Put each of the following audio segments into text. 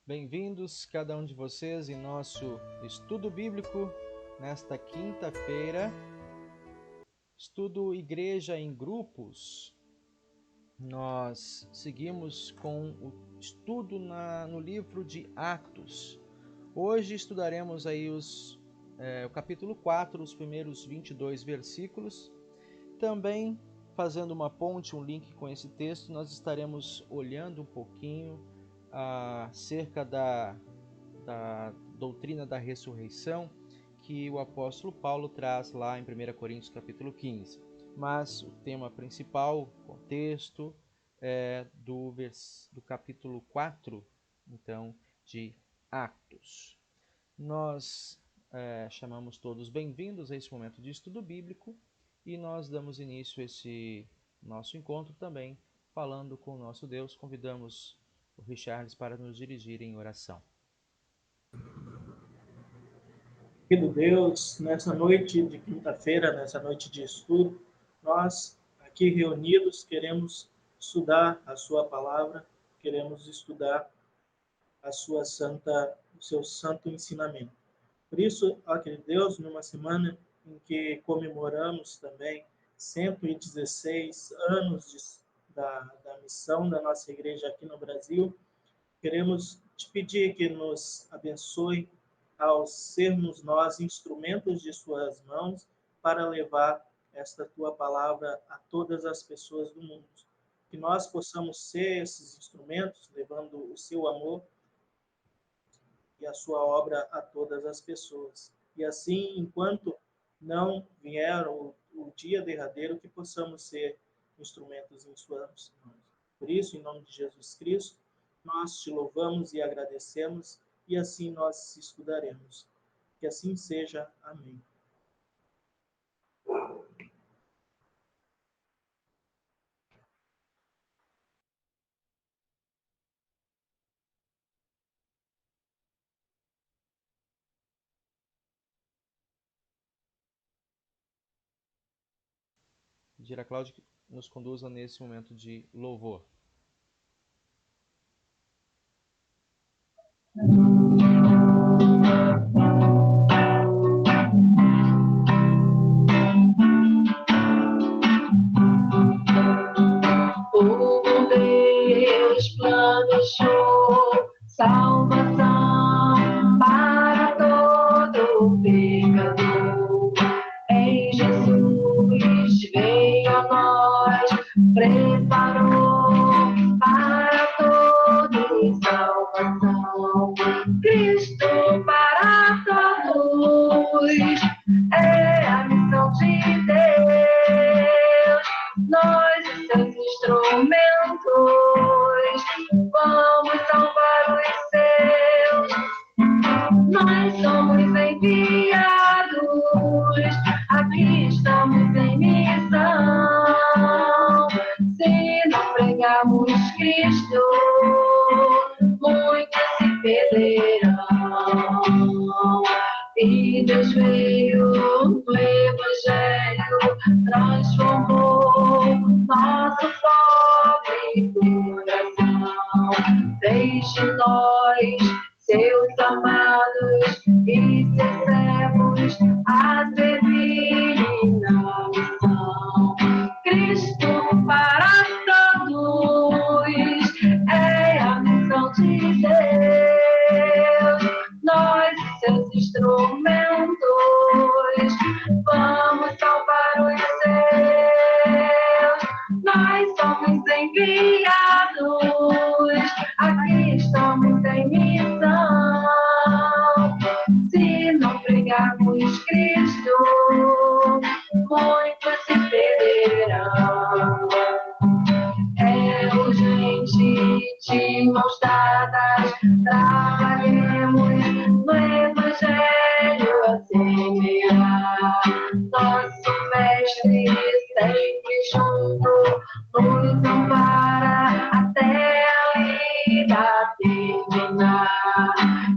Bem-vindos, cada um de vocês, em nosso estudo bíblico nesta quinta-feira. Estudo Igreja em Grupos. Nós seguimos com o estudo no livro de Atos. Hoje estudaremos aí o capítulo 4, os primeiros 22 versículos. Também, fazendo uma ponte, um link com esse texto, nós estaremos olhando um pouquinho acerca da doutrina da ressurreição que o apóstolo Paulo traz lá em 1 Coríntios capítulo 15. Mas o tema principal, o contexto, é do capítulo 4, então, de Atos. Nós chamamos todos bem-vindos a esse momento de estudo bíblico e nós damos início a esse nosso encontro também falando com o nosso Deus. Convidamos o Richards para nos dirigir em oração. Querido Deus, nessa noite de quinta-feira, nessa noite de estudo, nós aqui reunidos queremos estudar a sua palavra, queremos estudar o seu santo ensinamento. Por isso, ó querido Deus, numa semana em que comemoramos também 116 anos da missão da nossa igreja aqui no Brasil, queremos te pedir que nos abençoe ao sermos nós instrumentos de suas mãos para levar esta tua palavra a todas as pessoas do mundo. Que nós possamos ser esses instrumentos, levando o seu amor e a sua obra a todas as pessoas. E assim, enquanto não vier o dia derradeiro, que possamos ser instrumentos em suas mãos. Por isso, em nome de Jesus Cristo, nós te louvamos e agradecemos, e assim nós estudaremos. Que assim seja. Amém. Pedir a Cláudia que nos conduza nesse momento de louvor. O Deus planejou salvação para todo pecador. Em Jesus veio a nós, preparou para todos salvação. Cristo para todos é a missão de Deus. Nós, seus instrumentos, vamos salvar os seus. Nós somos enviados, aqui estamos em missão. Se não pregarmos Cristo, muitos se perderão. E Deus veio no Evangelho, transformou nosso pobre coração. Deixe nós, seus amados, e seus servos, a servir na missão. Cristo para todos é a missão de Deus. Nós, seus instrumentos, vamos salvar os seus. Nós somos enviados, aqui estamos em missão. Se não pregarmos Cristo, muitos se perderão. É urgente, de mãos dadas, trabalhemos no Evangelho a semear. Nosso Mestre sempre junto nos ampara até a vida terminar.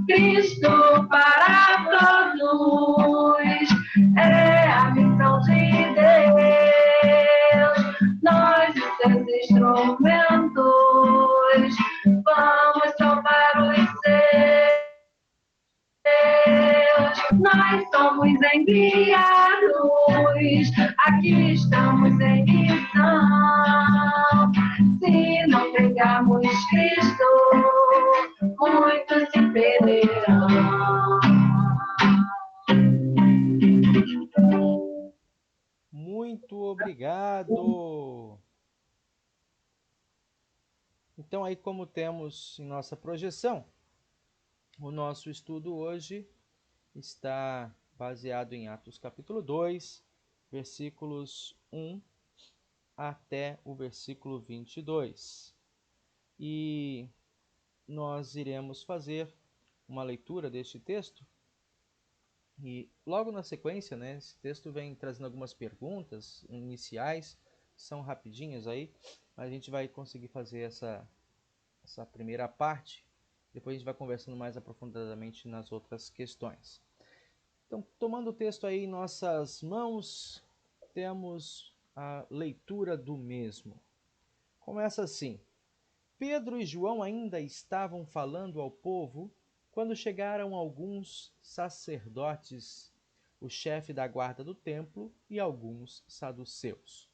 Cristo para todos é a missão de Deus. Nós, os seus instrumentos, vamos salvar os seus. enviados, aqui estamos em missão. Se não pregarmos Cristo, muitos se perderão. Muito obrigado! Então, aí como temos em nossa projeção, o nosso estudo hoje está baseado em Atos capítulo 2, versículos 1 até o versículo 22. E nós iremos fazer uma leitura deste texto. E logo na sequência, né, esse texto vem trazendo algumas perguntas iniciais, são rapidinhas aí, mas a gente vai conseguir fazer essa primeira parte. Depois a gente vai conversando mais aprofundadamente nas outras questões. Então, tomando o texto aí em nossas mãos, temos a leitura do mesmo. Começa assim: Pedro e João ainda estavam falando ao povo quando chegaram alguns sacerdotes, o chefe da guarda do templo e alguns saduceus.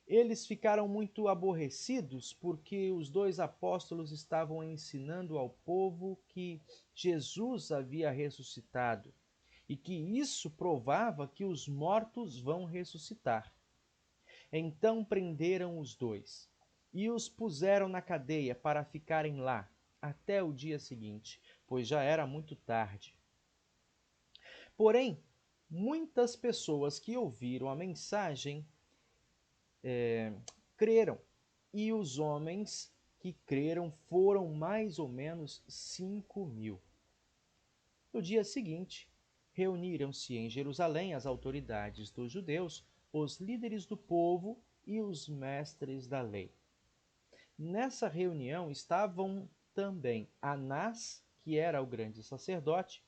Eles ficaram muito aborrecidos porque os dois apóstolos estavam ensinando ao povo que Jesus havia ressuscitado e que isso provava que os mortos vão ressuscitar. Então prenderam os dois e os puseram na cadeia para ficarem lá até o dia seguinte, pois já era muito tarde. Porém, muitas pessoas que ouviram a mensagem creram, e os homens que creram foram mais ou menos 5.000. No dia seguinte, reuniram-se em Jerusalém as autoridades dos judeus, os líderes do povo e os mestres da lei. Nessa reunião estavam também Anás, que era o grande sacerdote,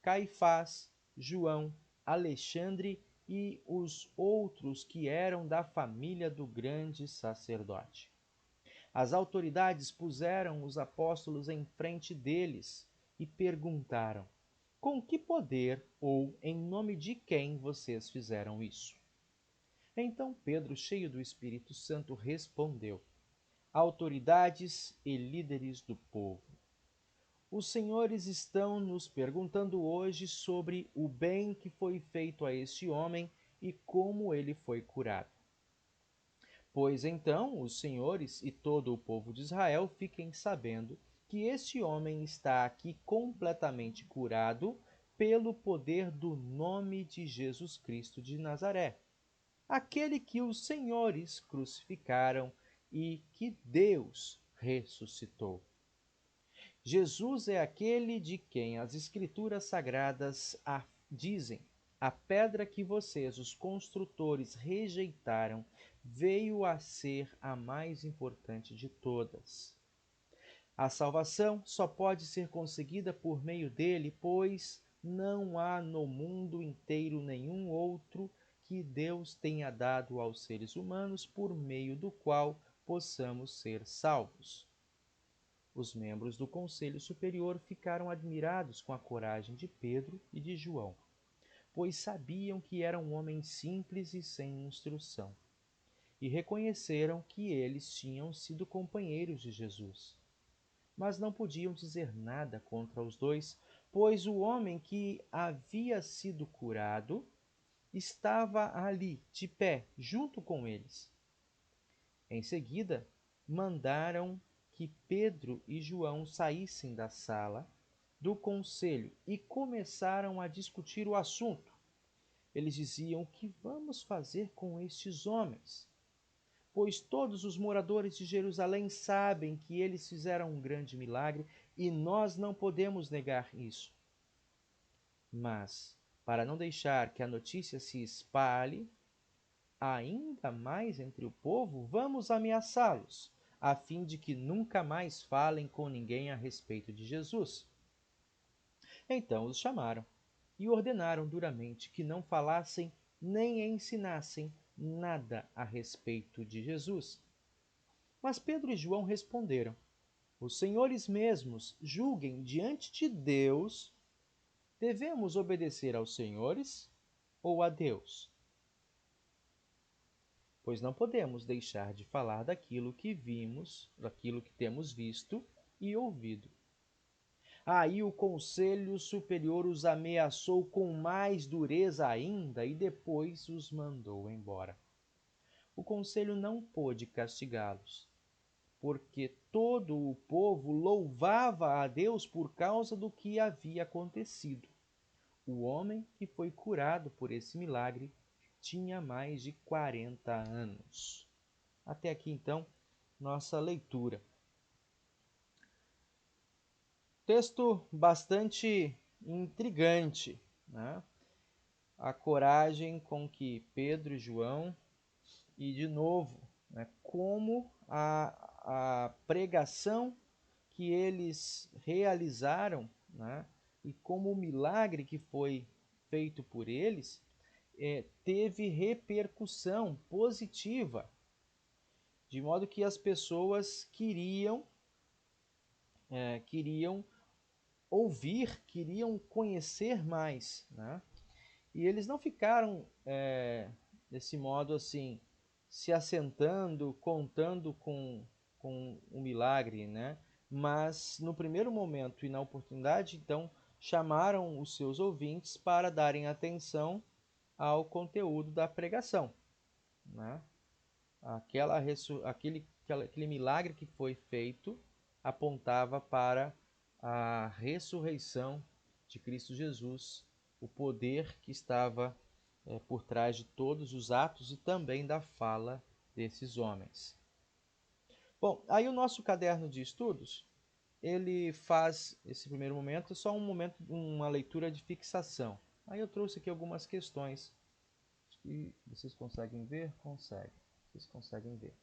Caifás, João, Alexandre e os outros que eram da família do grande sacerdote. As autoridades puseram os apóstolos em frente deles e perguntaram: com que poder ou em nome de quem vocês fizeram isso? Então Pedro, cheio do Espírito Santo, respondeu: autoridades e líderes do povo, os senhores estão nos perguntando hoje sobre o bem que foi feito a este homem e como ele foi curado. Pois então os senhores e todo o povo de Israel fiquem sabendo que este homem está aqui completamente curado pelo poder do nome de Jesus Cristo de Nazaré, aquele que os senhores crucificaram e que Deus ressuscitou. Jesus é aquele de quem as Escrituras Sagradas dizem: a pedra que vocês, os construtores, rejeitaram, veio a ser a mais importante de todas. A salvação só pode ser conseguida por meio dele, pois não há no mundo inteiro nenhum outro que Deus tenha dado aos seres humanos por meio do qual possamos ser salvos. Os membros do Conselho Superior ficaram admirados com a coragem de Pedro e de João, pois sabiam que eram homens simples e sem instrução, e reconheceram que eles tinham sido companheiros de Jesus. Mas não podiam dizer nada contra os dois, pois o homem que havia sido curado estava ali, de pé, junto com eles. Em seguida, mandaram que Pedro e João saíssem da sala do conselho e começaram a discutir o assunto. Eles diziam: o que vamos fazer com estes homens? Pois todos os moradores de Jerusalém sabem que eles fizeram um grande milagre e nós não podemos negar isso. Mas, para não deixar que a notícia se espalhe ainda mais entre o povo, vamos ameaçá-los, a fim de que nunca mais falem com ninguém a respeito de Jesus. Então os chamaram e ordenaram duramente que não falassem nem ensinassem nada a respeito de Jesus. Mas Pedro e João responderam: os senhores mesmos julguem diante de Deus devemos obedecer aos senhores ou a Deus? Pois não podemos deixar de falar daquilo que vimos, daquilo que temos visto e ouvido. Aí o Conselho Superior os ameaçou com mais dureza ainda e depois os mandou embora. O conselho não pôde castigá-los, porque todo o povo louvava a Deus por causa do que havia acontecido. O homem que foi curado por esse milagre tinha mais de 40 anos. Até aqui, então, nossa leitura. Texto bastante intrigante, né? A coragem com que Pedro e João, e de novo, né, como a pregação que eles realizaram, né, e como o milagre que foi feito por eles teve repercussão positiva, de modo que as pessoas queriam ouvir, queriam conhecer mais, né? E eles não ficaram desse modo assim, se assentando, contando com o milagre, né? Mas no primeiro momento e na oportunidade, então, chamaram os seus ouvintes para darem atenção ao conteúdo da pregação, né? Aquele milagre que foi feito apontava para a ressurreição de Cristo Jesus, o poder que estava por trás de todos os atos e também da fala desses homens. Bom, aí o nosso caderno de estudos, ele faz esse primeiro momento só uma leitura de fixação. Aí eu trouxe aqui algumas questões que vocês conseguem ver? Conseguem. Vocês conseguem ver.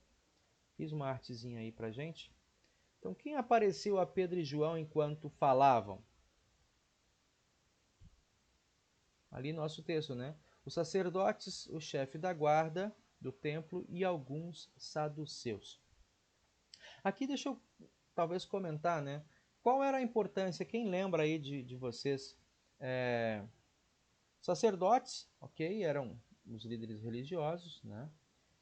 Fiz uma artezinha aí pra gente. Então, quem apareceu a Pedro e João enquanto falavam? Ali nosso texto, né? Os sacerdotes, o chefe da guarda do templo e alguns saduceus. Aqui deixa eu talvez comentar, né? Qual era a importância? Quem lembra aí de vocês? Sacerdotes, ok? Eram os líderes religiosos, né?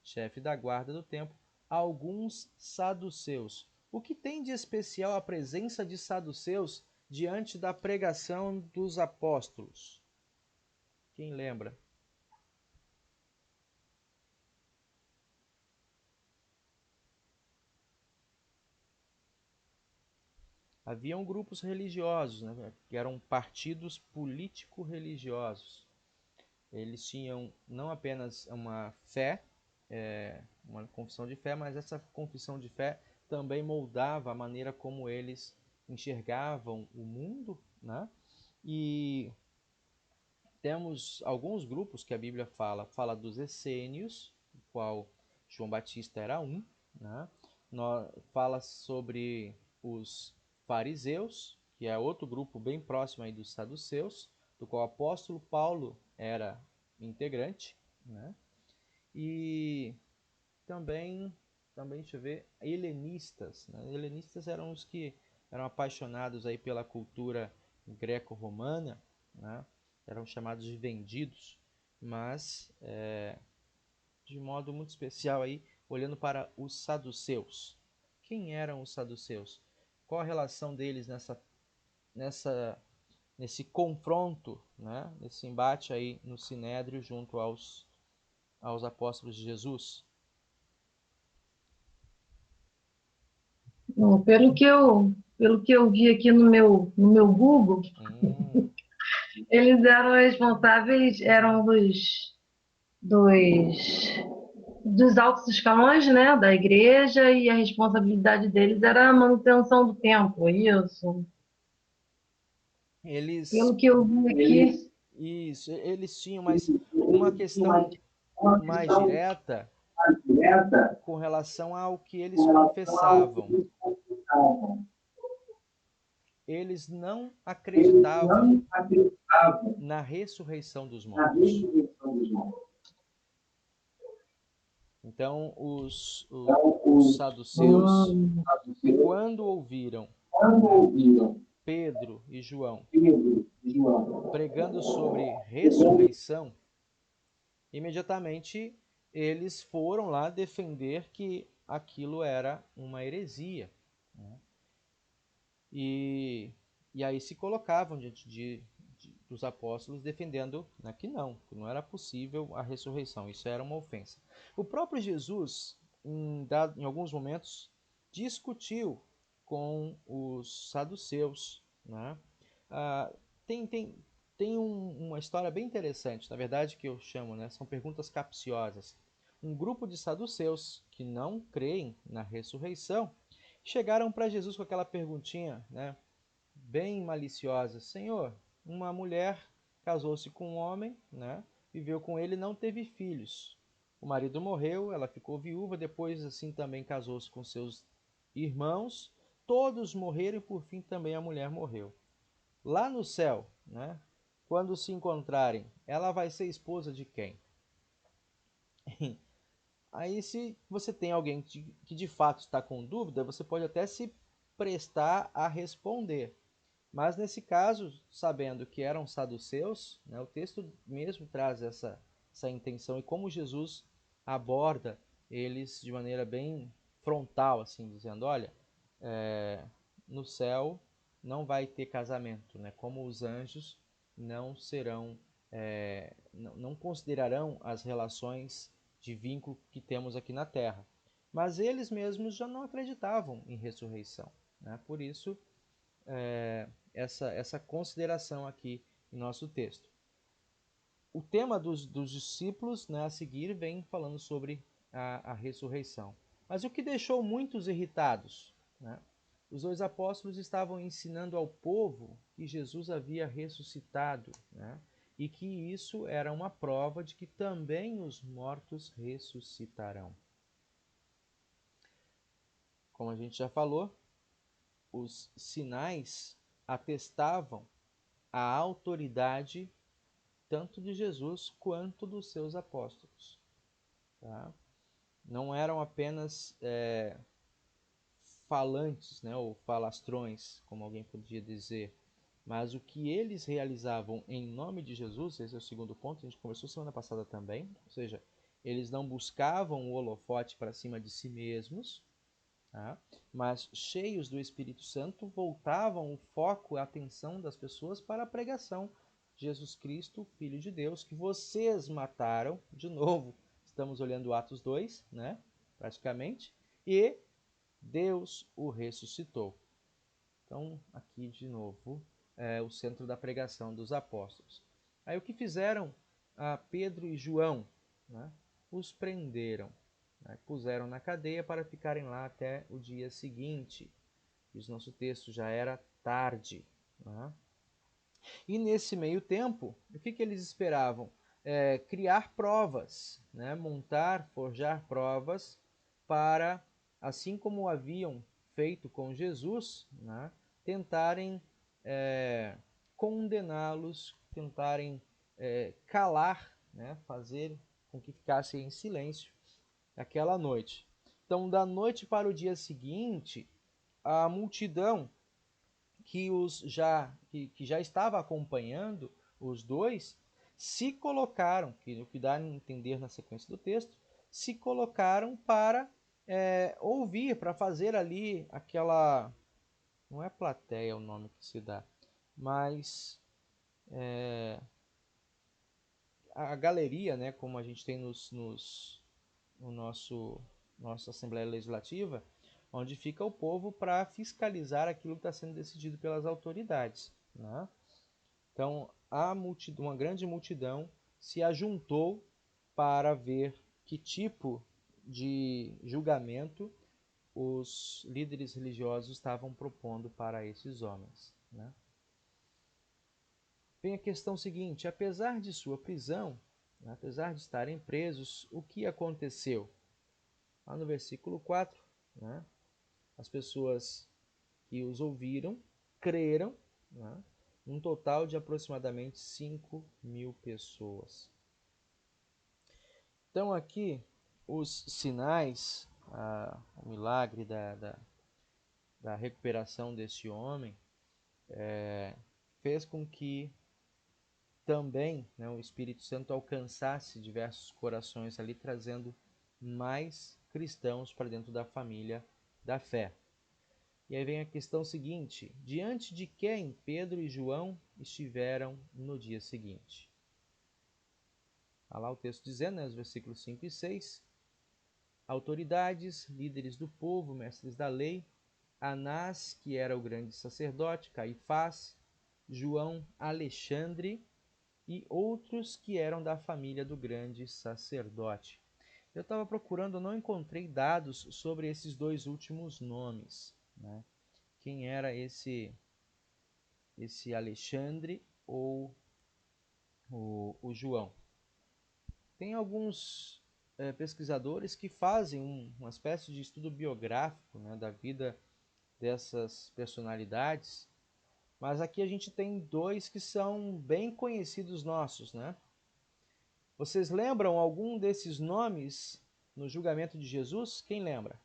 Chefe da guarda do templo. Alguns saduceus. O que tem de especial a presença de saduceus diante da pregação dos apóstolos? Quem lembra? Haviam grupos religiosos, né, que eram partidos político-religiosos. Eles tinham não apenas uma fé, uma confissão de fé, mas essa confissão de fé também moldava a maneira como eles enxergavam o mundo, né? E temos alguns grupos que a Bíblia fala dos essênios, do qual João Batista era um, né? Fala sobre os fariseus, que é outro grupo bem próximo aí dos saduceus, do qual o apóstolo Paulo era integrante, né? E também, deixa eu ver, helenistas, né? Helenistas eram os que eram apaixonados aí pela cultura greco-romana, né? Eram chamados de vendidos, mas de modo muito especial aí, olhando para os saduceus. Quem eram os saduceus? Qual a relação deles nesse confronto, né? Nesse embate aí no Sinédrio junto aos apóstolos de Jesus? Bom, pelo que eu vi aqui no meu Google, eles eram responsáveis, eram dos altos escalões, né, da igreja, e a responsabilidade deles era a manutenção do templo, isso. Eles, Pelo que eu vi aqui, isso, eles tinham, mas uma questão mais direta com relação ao que eles confessavam. Eles não acreditavam na ressurreição dos mortos. Então, os saduceus, quando ouviram Pedro e João pregando sobre ressurreição, imediatamente eles foram lá defender que aquilo era uma heresia, né? E aí se colocavam diante dos apóstolos defendendo, né, que não era possível a ressurreição, isso era uma ofensa. O próprio Jesus, em alguns momentos, discutiu com os saduceus, né? Ah, tem, tem, tem uma história bem interessante, na verdade, que eu chamo, né, são perguntas capciosas. Um grupo de saduceus que não creem na ressurreição chegaram para Jesus com aquela perguntinha, né, bem maliciosa: Senhor, uma mulher casou-se com um homem, né, viveu com ele e não teve filhos. O marido morreu, ela ficou viúva, depois assim também casou-se com seus irmãos, todos morreram e por fim também a mulher morreu. Lá no céu, né, quando se encontrarem, ela vai ser esposa de quem? Aí, se você tem alguém que de fato está com dúvida, você pode até se prestar a responder. Mas nesse caso, sabendo que eram saduceus, né, o texto mesmo traz essa intenção e como Jesus aborda eles de maneira bem frontal, assim, dizendo: olha, no céu não vai ter casamento, né? Como os anjos não serão, não considerarão as relações de vínculo que temos aqui na Terra. Mas eles mesmos já não acreditavam em ressurreição, né? Por isso, essa consideração aqui em nosso texto. O tema dos discípulos, né, a seguir vem falando sobre a ressurreição. Mas o que deixou muitos irritados, né? Os dois apóstolos estavam ensinando ao povo que Jesus havia ressuscitado, né? E que isso era uma prova de que também os mortos ressuscitarão. Como a gente já falou, os sinais atestavam a autoridade tanto de Jesus quanto dos seus apóstolos. Tá? Não eram apenas falantes, né, ou falastrões, como alguém podia dizer, mas o que eles realizavam em nome de Jesus, esse é o segundo ponto, a gente conversou semana passada também, ou seja, eles não buscavam o holofote para cima de si mesmos, tá? Mas cheios do Espírito Santo, voltavam o foco, a atenção das pessoas para a pregação de Jesus Cristo, Filho de Deus, que vocês mataram, de novo, estamos olhando Atos 2, né, praticamente, e Deus o ressuscitou. Então, aqui de novo, o centro da pregação dos apóstolos. Aí o que fizeram Pedro e João? Né? Os prenderam, né? Puseram na cadeia para ficarem lá até o dia seguinte. Diz nosso texto, já era tarde. Né? E nesse meio tempo, o que eles esperavam? Criar provas, né? Montar, forjar provas para, assim como haviam feito com Jesus, né? Tentarem condená-los, tentarem calar, né? Fazer com que ficassem em silêncio aquela noite. Então, da noite para o dia seguinte, a multidão que já estava acompanhando os dois se colocaram, que o que dá a entender na sequência do texto, se colocaram para ouvir, para fazer ali aquela, não é plateia o nome que se dá, mas a galeria, né, como a gente tem no nossa Assembleia Legislativa, onde fica o povo para fiscalizar aquilo que está sendo decidido pelas autoridades. Né? Então, uma grande multidão se ajuntou para ver que tipo de julgamento os líderes religiosos estavam propondo para esses homens. Né? Vem a questão seguinte: apesar de sua prisão, né, apesar de estarem presos, o que aconteceu? Lá no versículo 4, né, as pessoas que os ouviram creram, né, um total de aproximadamente 5.000 pessoas. Então aqui os sinais, o milagre da recuperação desse homem fez com que também, né, o Espírito Santo alcançasse diversos corações ali, trazendo mais cristãos para dentro da família da fé. E aí vem a questão seguinte: diante de quem Pedro e João estiveram no dia seguinte? Está lá o texto dizendo, né, os versículos 5 e 6, autoridades, líderes do povo, mestres da lei, Anás, que era o grande sacerdote, Caifás, João, Alexandre e outros que eram da família do grande sacerdote. Eu estava procurando, não encontrei dados sobre esses dois últimos nomes, né? Quem era esse Alexandre ou o João? Tem alguns pesquisadores que fazem uma espécie de estudo biográfico, né, da vida dessas personalidades, mas aqui a gente tem dois que são bem conhecidos nossos, né? Vocês lembram algum desses nomes no julgamento de Jesus? Quem lembra?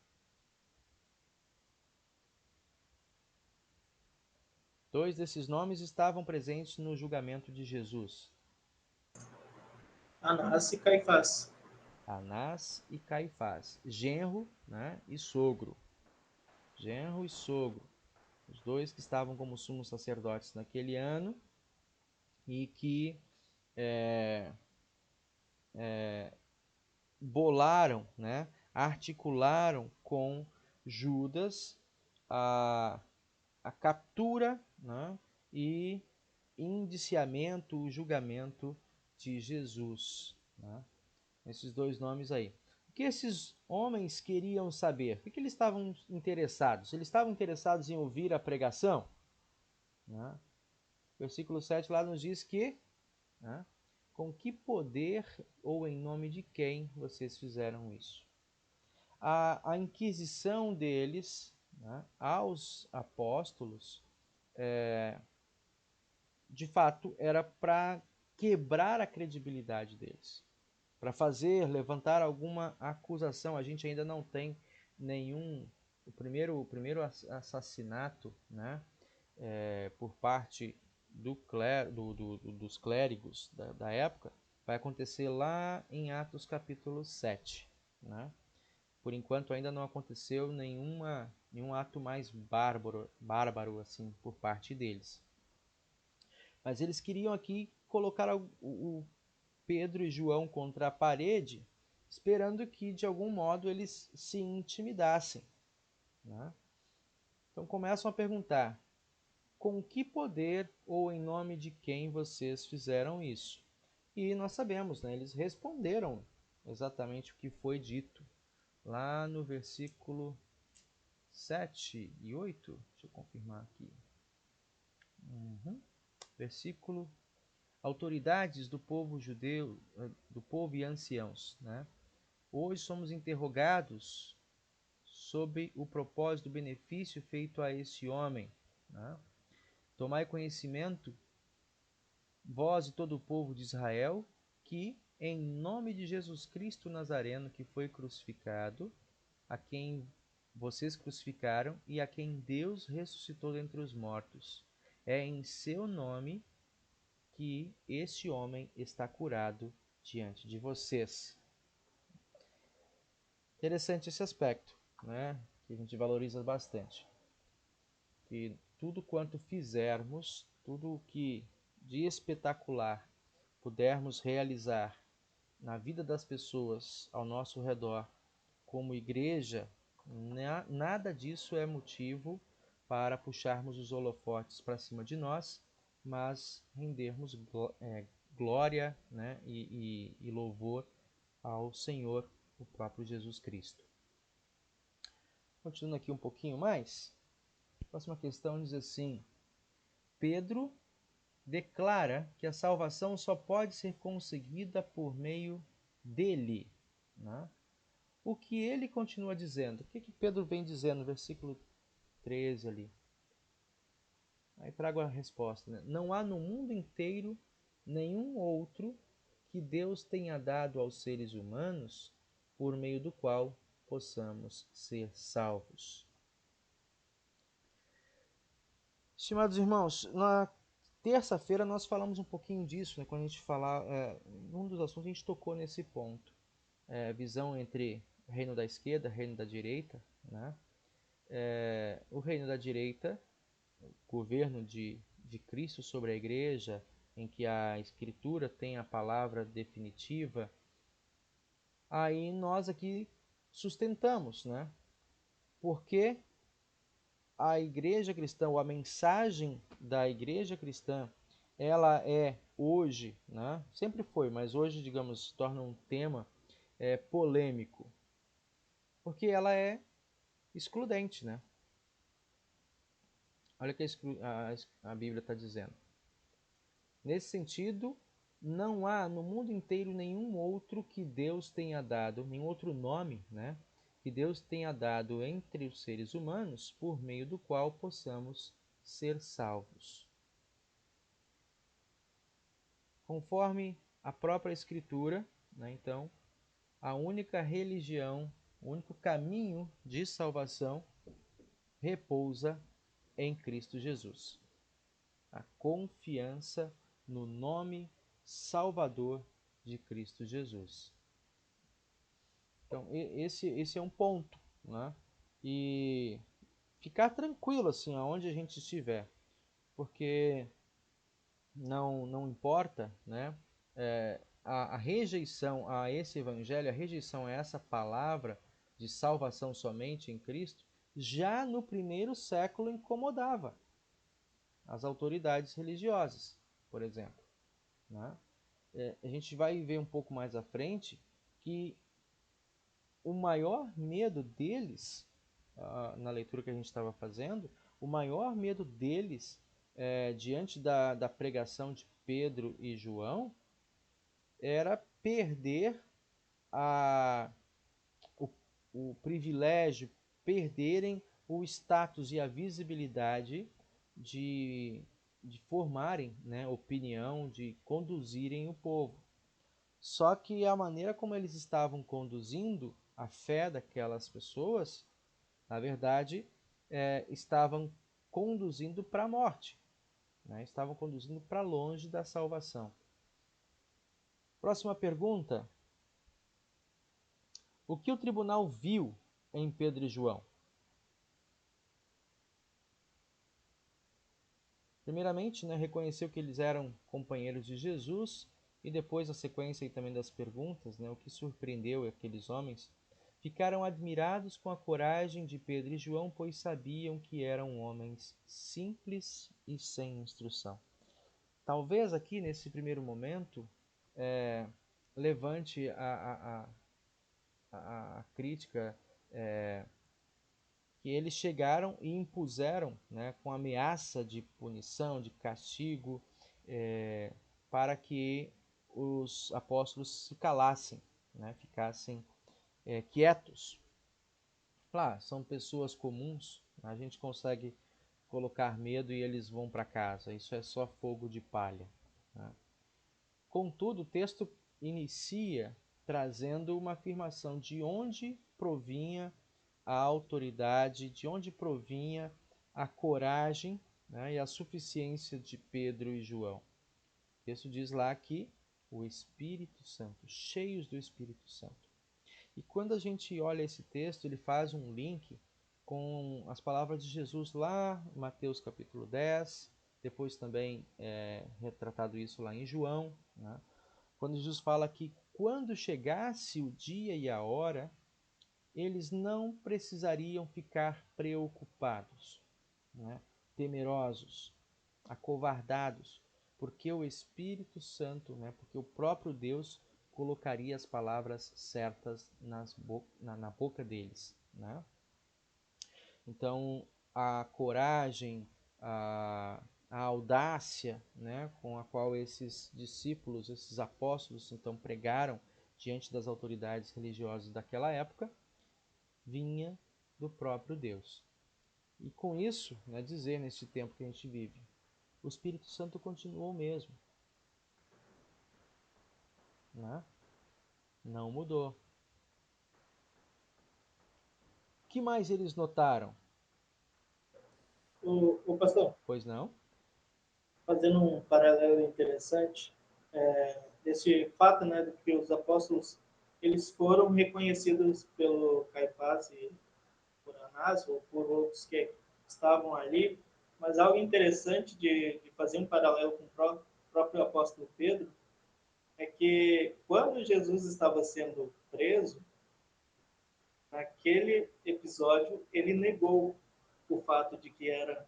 Dois desses nomes estavam presentes no julgamento de Jesus. Anás e Caifás. Anás e Caifás. Genro, né, e sogro. Genro e sogro. Os dois que estavam como sumos sacerdotes naquele ano e que bolaram, né, articularam com Judas a captura, né, e indiciamento, o julgamento de Jesus. Né? Esses dois nomes aí. O que esses homens queriam saber? O que eles estavam interessados? Eles estavam interessados em ouvir a pregação? Né? Versículo 7 lá nos diz que, né, com que poder ou em nome de quem vocês fizeram isso? A inquisição deles, né, aos apóstolos, de fato, era para quebrar a credibilidade deles, para levantar alguma acusação. A gente ainda não tem nenhum. O primeiro assassinato, né, por parte dos clérigos da época vai acontecer lá em Atos capítulo 7. Né? Por enquanto ainda não aconteceu nenhum ato mais bárbaro assim por parte deles. Mas eles queriam aqui colocar o Pedro e João contra a parede, esperando que de algum modo eles se intimidassem. Né? Então começam a perguntar: com que poder ou em nome de quem vocês fizeram isso? E nós sabemos, né? Eles responderam exatamente o que foi dito lá no versículo 7 e 8. Deixa eu confirmar aqui. Versículo: autoridades do povo judeu, do povo e anciãos, né? Hoje somos interrogados sobre o propósito do benefício feito a esse homem. Né? Tomai conhecimento, vós e todo o povo de Israel, que, em nome de Jesus Cristo Nazareno, que foi crucificado, a quem vocês crucificaram e a quem Deus ressuscitou dentre os mortos, é em seu nome que este homem está curado diante de vocês. Interessante esse aspecto, né? Que a gente valoriza bastante. Que tudo quanto fizermos, tudo o que de espetacular pudermos realizar na vida das pessoas ao nosso redor, como igreja, nada disso é motivo para puxarmos os holofotes para cima de nós, mas rendermos glória, né, e louvor ao Senhor, o próprio Jesus Cristo. Continuando aqui um pouquinho mais, a próxima questão diz assim: Pedro declara que a salvação só pode ser conseguida por meio dele. Né? O que ele continua dizendo? O que Pedro vem dizendo no versículo 13 ali? Aí trago a resposta. Né? Não há no mundo inteiro nenhum outro que Deus tenha dado aos seres humanos por meio do qual possamos ser salvos. Estimados irmãos, terça-feira nós falamos um pouquinho disso, né? Quando a gente falar, um dos assuntos a gente tocou nesse ponto. Visão entre o reino da esquerda e o reino da direita, né? O reino da direita, o governo de Cristo sobre a igreja, em que a Escritura tem a palavra definitiva, aí nós aqui sustentamos, né? Porque a igreja cristã, ou a mensagem da igreja cristã, ela é hoje, né? Sempre foi, mas hoje, digamos, se torna um tema polêmico, porque ela é excludente, né? Olha o que a Bíblia está dizendo. Nesse sentido, não há no mundo inteiro nenhum outro que Deus tenha dado, nenhum outro nome, né? Que Deus tenha dado entre os seres humanos, por meio do qual possamos ser salvos. Conforme a própria Escritura, né? Então, a única religião, o único caminho de salvação repousa em Cristo Jesus. A confiança no nome salvador de Cristo Jesus. Então, esse é um ponto, né? E ficar tranquilo, assim, aonde a gente estiver, porque não importa, né? A rejeição a esse evangelho, a rejeição a essa palavra de salvação somente em Cristo, já no primeiro século incomodava as autoridades religiosas, por exemplo, né? A gente vai ver um pouco mais à frente que o maior medo deles, na leitura que a gente estava fazendo, o maior medo deles diante da pregação de Pedro e João era perder a, o, o privilégio, perderem o status e a visibilidade de formarem, né, opinião, de conduzirem o povo. Só que a maneira como eles estavam conduzindo a fé daquelas pessoas, na verdade, estavam conduzindo para a morte, né? Estavam conduzindo para longe da salvação. Próxima pergunta. O que o tribunal viu em Pedro e João? Primeiramente, né, reconheceu que eles eram companheiros de Jesus, e depois a sequência também das perguntas, né, o que surpreendeu aqueles homens, ficaram admirados com a coragem de Pedro e João, pois sabiam que eram homens simples e sem instrução. Talvez aqui, nesse primeiro momento, levante a crítica que eles chegaram e impuseram, né, com ameaça de punição, de castigo, para que os apóstolos se calassem, né, ficassem quietos. Claro, são pessoas comuns, a gente consegue colocar medo e eles vão para casa, isso é só fogo de palha, né? Contudo, o texto inicia trazendo uma afirmação de onde provinha a autoridade, de onde provinha a coragem, né, e a suficiência de Pedro e João. O texto diz lá que o Espírito Santo, cheios do Espírito Santo. E quando a gente olha esse texto, ele faz um link com as palavras de Jesus lá em Mateus capítulo 10, depois também retratado isso lá em João, né? Quando Jesus fala que quando chegasse o dia e a hora, eles não precisariam ficar preocupados, né, temerosos, acovardados, porque o Espírito Santo, né, porque o próprio Deus colocaria as palavras certas na boca deles, né? Então, a coragem, a audácia, né, com a qual esses discípulos, esses apóstolos, então pregaram diante das autoridades religiosas daquela época, vinha do próprio Deus. E com isso, né, dizer nesse tempo que a gente vive, o Espírito Santo continuou o mesmo, né? Não mudou. O que mais eles notaram? O pastor, Pois não? fazendo um paralelo interessante, desse fato, né, de que os apóstolos eles foram reconhecidos pelo Caifás e por Anás ou por outros que estavam ali, mas algo interessante de fazer um paralelo com o próprio apóstolo Pedro é que quando Jesus estava sendo preso, naquele episódio ele negou o fato de que era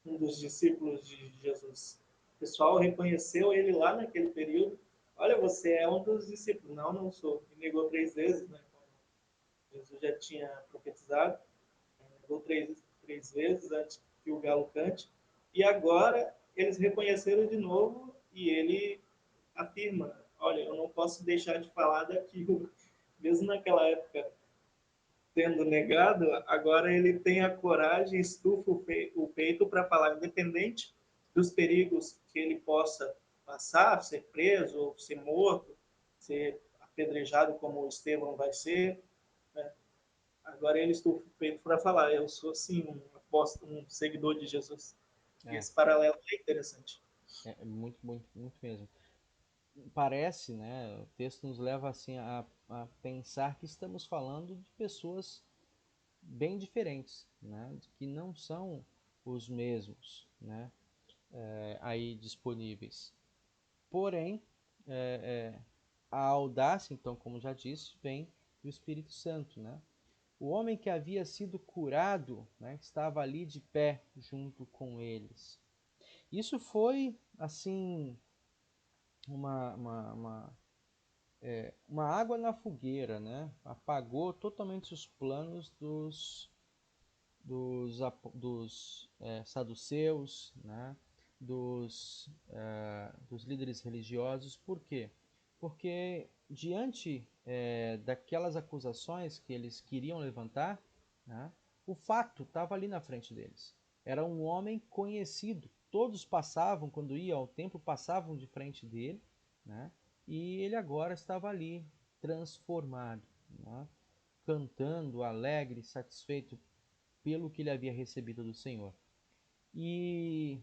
um dos discípulos de Jesus. O pessoal reconheceu ele lá naquele período. Olha, você é um dos discípulos. Não, não sou. E negou 3 vezes, né? Jesus já tinha profetizado. Negou três vezes antes que o galo cante. E agora eles reconheceram de novo e ele afirma: olha, eu não posso deixar de falar daquilo. Mesmo naquela época tendo negado, agora ele tem a coragem, estufa o peito para falar, independente dos perigos que ele possa passar, ser preso, ou ser morto, ser apedrejado como o Estevão vai ser, né? Agora ele estufa o peito para falar, eu sou sim um apóstolo, um seguidor de Jesus. E É, esse paralelo é interessante. é muito, muito, muito mesmo. Parece, né, o texto nos leva assim a pensar que estamos falando de pessoas bem diferentes, né, que não são os mesmos, né, aí disponíveis. Porém, é, a audácia, então, como já disse, vem do Espírito Santo, né? O homem que havia sido curado, né, estava ali de pé junto com eles. Isso foi, assim, uma água na fogueira, né? Apagou totalmente os planos dos saduceus, né? Dos líderes religiosos. Por quê? Porque diante daquelas acusações que eles queriam levantar, né? O fato estava ali na frente deles. Era um homem conhecido. Todos passavam, quando iam ao templo, passavam de frente dele, né? E ele agora estava ali, transformado, né? Cantando, alegre, satisfeito pelo que ele havia recebido do Senhor. E,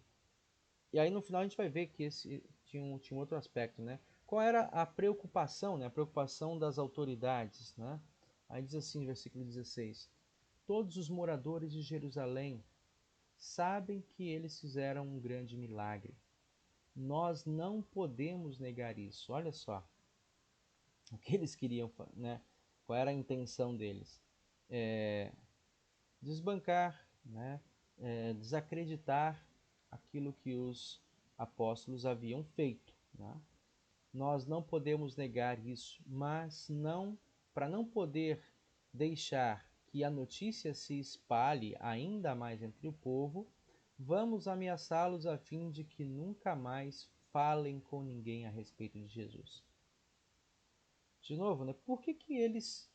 e aí no final a gente vai ver que esse tinha um outro aspecto, né? Qual era a preocupação, né? A preocupação das autoridades, né? Aí diz assim, versículo 16: todos os moradores de Jerusalém sabem que eles fizeram um grande milagre. Nós não podemos negar isso. Olha só o que eles queriam, né? Qual era a intenção deles? Desbancar, né? Desacreditar aquilo que os apóstolos haviam feito, né? Nós não podemos negar isso, mas não, para não poder deixar que a notícia se espalhe ainda mais entre o povo, vamos ameaçá-los a fim de que nunca mais falem com ninguém a respeito de Jesus. De novo, né? Por que que eles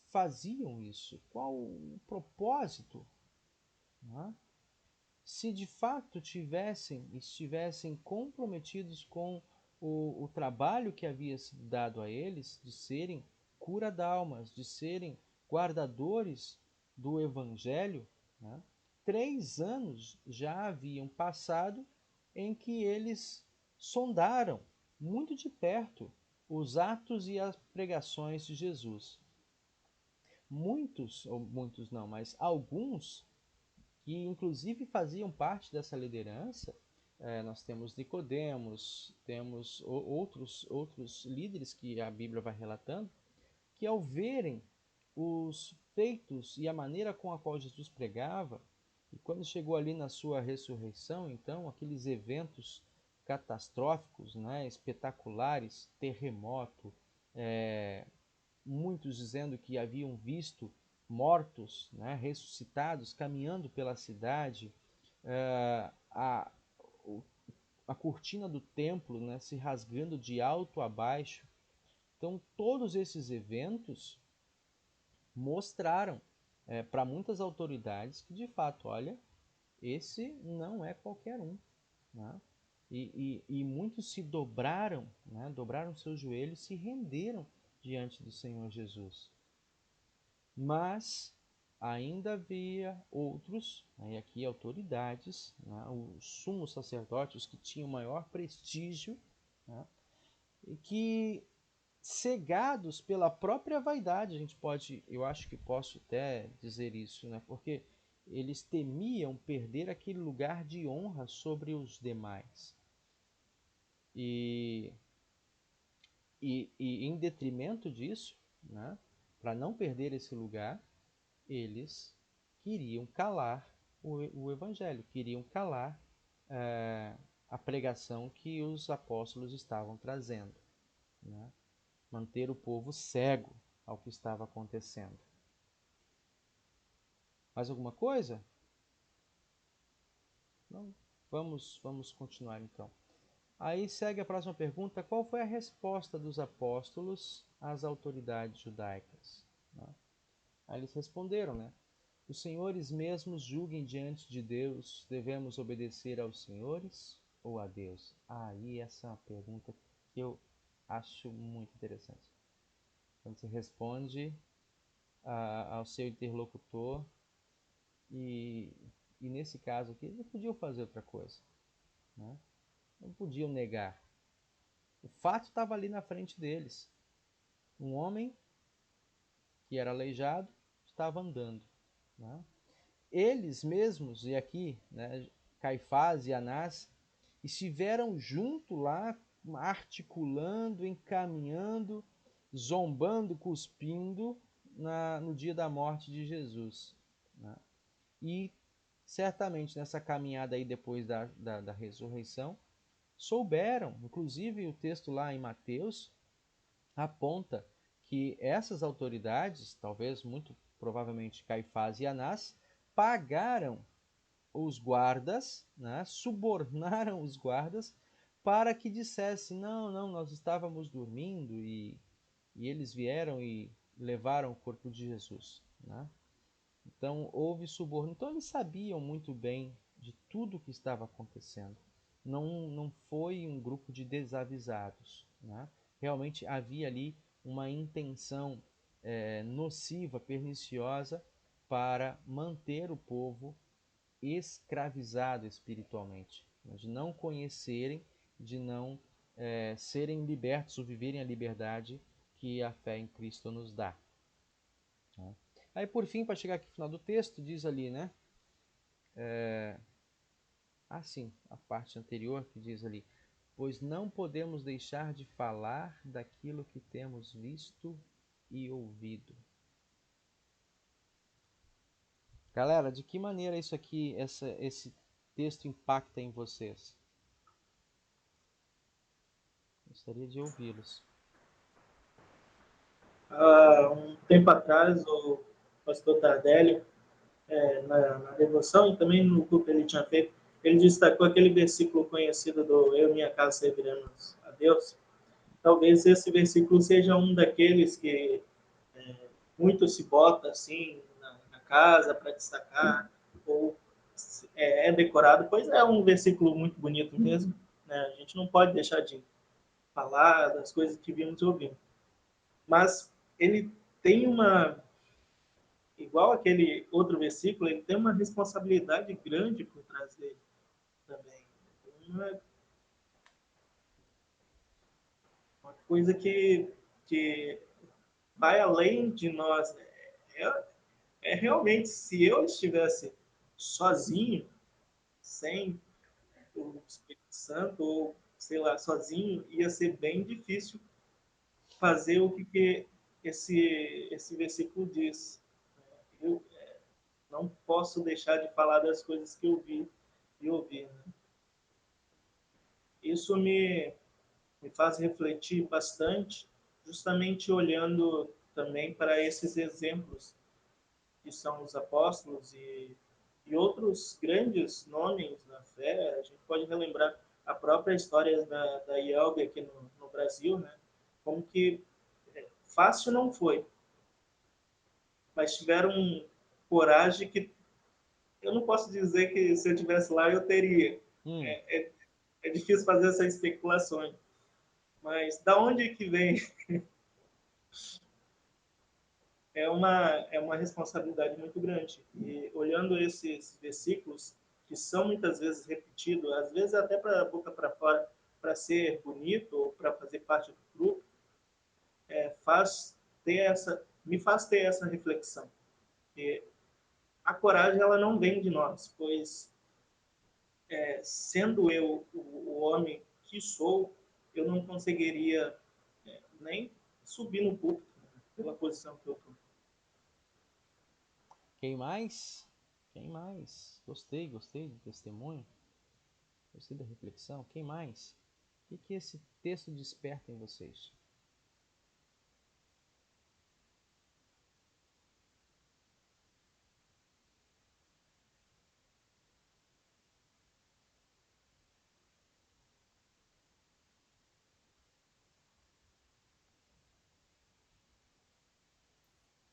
faziam isso? Qual o propósito? Né? Se de fato estivessem comprometidos com o trabalho que havia sido dado a eles, de serem cura-d'almas, de serem guardadores do Evangelho, né? 3 anos já haviam passado em que eles sondaram muito de perto os atos e as pregações de Jesus. Muitos, ou muitos não, mas alguns que inclusive faziam parte dessa liderança. Nós temos Nicodemos, temos outros líderes que a Bíblia vai relatando, que ao verem os feitos e a maneira com a qual Jesus pregava, e quando chegou ali na sua ressurreição, então, aqueles eventos catastróficos, né, espetaculares, terremoto, muitos dizendo que haviam visto mortos, né, ressuscitados, caminhando pela cidade, a, a cortina do templo, né, se rasgando de alto a baixo. Então, todos esses eventos mostraram para muitas autoridades que, de fato, olha, esse não é qualquer um. Né? E muitos se dobraram, né, dobraram seus joelhos, se renderam diante do Senhor Jesus. Mas ainda havia outros, aí aqui autoridades, né, os sumos sacerdotes, os que tinham maior prestígio, né, e que, cegados pela própria vaidade, a gente pode, eu acho que posso até dizer isso, né, porque eles temiam perder aquele lugar de honra sobre os demais. E em detrimento disso, né, para não perder esse lugar, eles queriam calar o evangelho, queriam calar a pregação que os apóstolos estavam trazendo, né? Manter o povo cego ao que estava acontecendo. Mais alguma coisa? Não? Vamos continuar então. Aí segue a próxima pergunta: qual foi a resposta dos apóstolos às autoridades judaicas? Aí eles responderam, né? Os senhores mesmos julguem diante de Deus, devemos obedecer aos senhores ou a Deus? Aí essa é uma pergunta que eu acho muito interessante. Quando você responde ao seu interlocutor e nesse caso aqui, eles não podiam fazer outra coisa, né? Não podiam negar. O fato estava ali na frente deles. Um homem que era aleijado estava andando, né? Eles mesmos, e aqui, né, Caifás e Anás, estiveram junto lá, articulando, encaminhando, zombando, cuspindo no dia da morte de Jesus, né? E certamente nessa caminhada aí depois da ressurreição, souberam, inclusive o texto lá em Mateus aponta que essas autoridades, talvez muito provavelmente Caifás e Anás, pagaram os guardas, né, subornaram os guardas para que dissesse: não, nós estávamos dormindo e eles vieram e levaram o corpo de Jesus, né? Então houve suborno. Então eles sabiam muito bem de tudo o que estava acontecendo. Não foi um grupo de desavisados, né? Realmente havia ali uma intenção nociva, perniciosa, para manter o povo escravizado espiritualmente, de não conhecerem, de não serem libertos ou viverem a liberdade que a fé em Cristo nos dá. Aí, por fim, para chegar aqui no final do texto, diz ali, né? Sim, a parte anterior que diz ali: pois não podemos deixar de falar daquilo que temos visto e ouvido. Galera, de que maneira isso aqui, esse texto impacta em vocês? Gostaria de ouvi-los. Há um tempo atrás, o pastor Tardelli, na devoção e também no culto que ele tinha feito, ele destacou aquele versículo conhecido do Eu e minha casa serviremos a Deus. Talvez esse versículo seja um daqueles que muito se bota assim na casa para destacar, ou é decorado, pois é um versículo muito bonito mesmo, né? A gente não pode deixar de falar das coisas que vimos ouvindo. Mas ele tem igual aquele outro versículo, ele tem uma responsabilidade grande por trás dele também. Uma coisa que vai além de nós. Realmente, se eu estivesse sozinho, sem o Espírito Santo, ou sei lá, sozinho, ia ser bem difícil fazer o que esse versículo diz. Eu não posso deixar de falar das coisas que eu vi e ouvi. Né? Isso me faz refletir bastante, justamente olhando também para esses exemplos que são os apóstolos e outros grandes nomes na fé. A gente pode relembrar a própria história da IELB aqui no Brasil, né? Como que fácil não foi, mas tiveram coragem que eu não posso dizer que se eu tivesse lá eu teria. É difícil fazer essas especulações. Mas da onde que vem é uma responsabilidade muito grande. E olhando esses versículos, que são muitas vezes repetidos, às vezes até para a boca para fora, para ser bonito ou para fazer parte do grupo, me faz ter essa reflexão. E a coragem ela não vem de nós, pois sendo eu o homem que sou, eu não conseguiria nem subir no púlpito, né, pela posição que eu estou. Quem mais? Quem mais? Gostei do testemunho. Gostei da reflexão. Quem mais? O que esse texto desperta em vocês?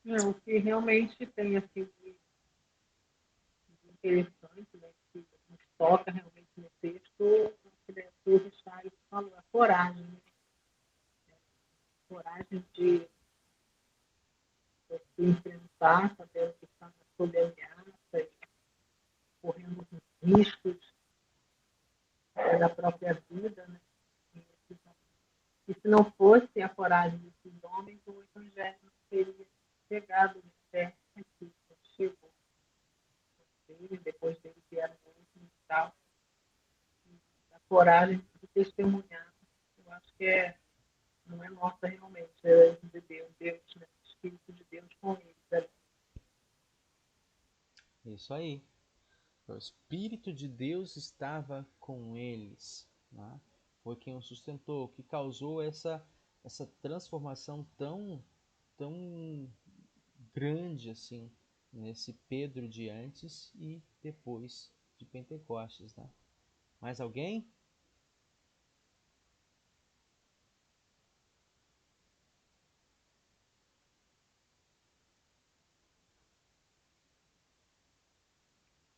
Não, o que realmente tem assim, de interessante, né, que nos toca realmente no texto, o que o Richard falou, a coragem, né? Coragem de se enfrentar, sabendo que está sob ameaça, correndo riscos da própria vida, né? E se não fosse a coragem desses homens, o Evangelho não teria chegado no pé aqui, chegou. Depois dele vieram outros e tal. A coragem de testemunhar, eu acho que não é nossa realmente, é de Deus, né? O Espírito de Deus com eles. Isso aí. O Espírito de Deus estava com eles. Né? Foi quem o sustentou, que causou essa transformação tão grande assim nesse Pedro de antes e depois de Pentecostes. Né? Mais alguém?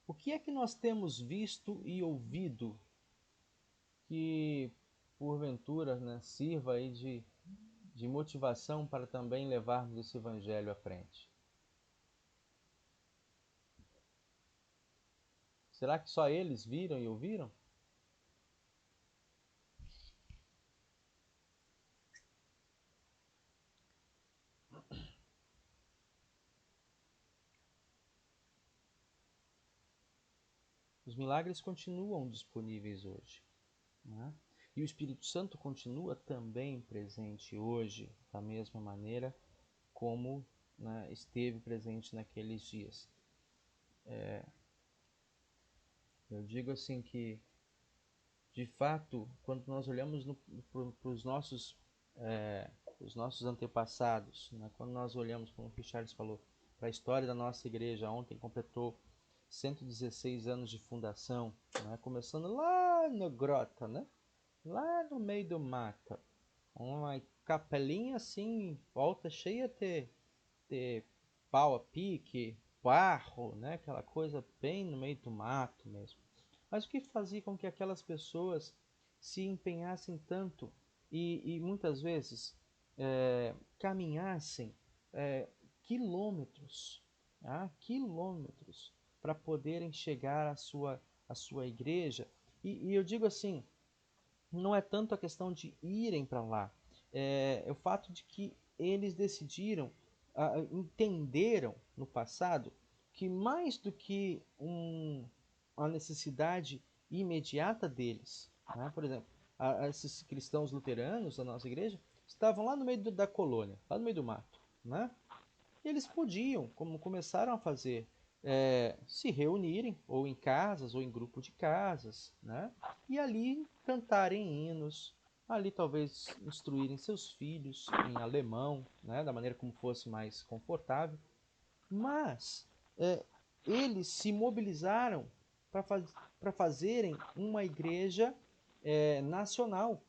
O que é que nós temos visto e ouvido que, porventura, né, sirva aí de motivação para também levarmos esse evangelho à frente? Será que só eles viram e ouviram? Os milagres continuam disponíveis hoje. Né? E o Espírito Santo continua também presente hoje, da mesma maneira como, né, esteve presente naqueles dias. Eu digo assim que, de fato, quando nós olhamos para os nossos antepassados, né, quando nós olhamos, como o Richard falou, para a história da nossa igreja, ontem completou 116 anos de fundação, né, começando lá no Grota, né, lá no meio do mato, uma capelinha assim, volta cheia de pau a pique, barro, né? Aquela coisa bem no meio do mato mesmo. Mas o que fazia com que aquelas pessoas se empenhassem tanto e muitas vezes caminhassem quilômetros, quilômetros para poderem chegar à sua igreja? E eu digo assim, não é tanto a questão de irem para lá, é o fato de que eles decidiram, entenderam no passado que mais do que a necessidade imediata deles, né? Por exemplo, esses cristãos luteranos da nossa igreja estavam lá no meio da colônia, lá no meio do mato, né? E eles podiam, como começaram a fazer, se reunirem, ou em casas, ou em grupo de casas, né? E ali cantarem hinos, ali talvez instruírem seus filhos em alemão, né? Da maneira como fosse mais confortável. Mas eles se mobilizaram para fazerem uma igreja nacional,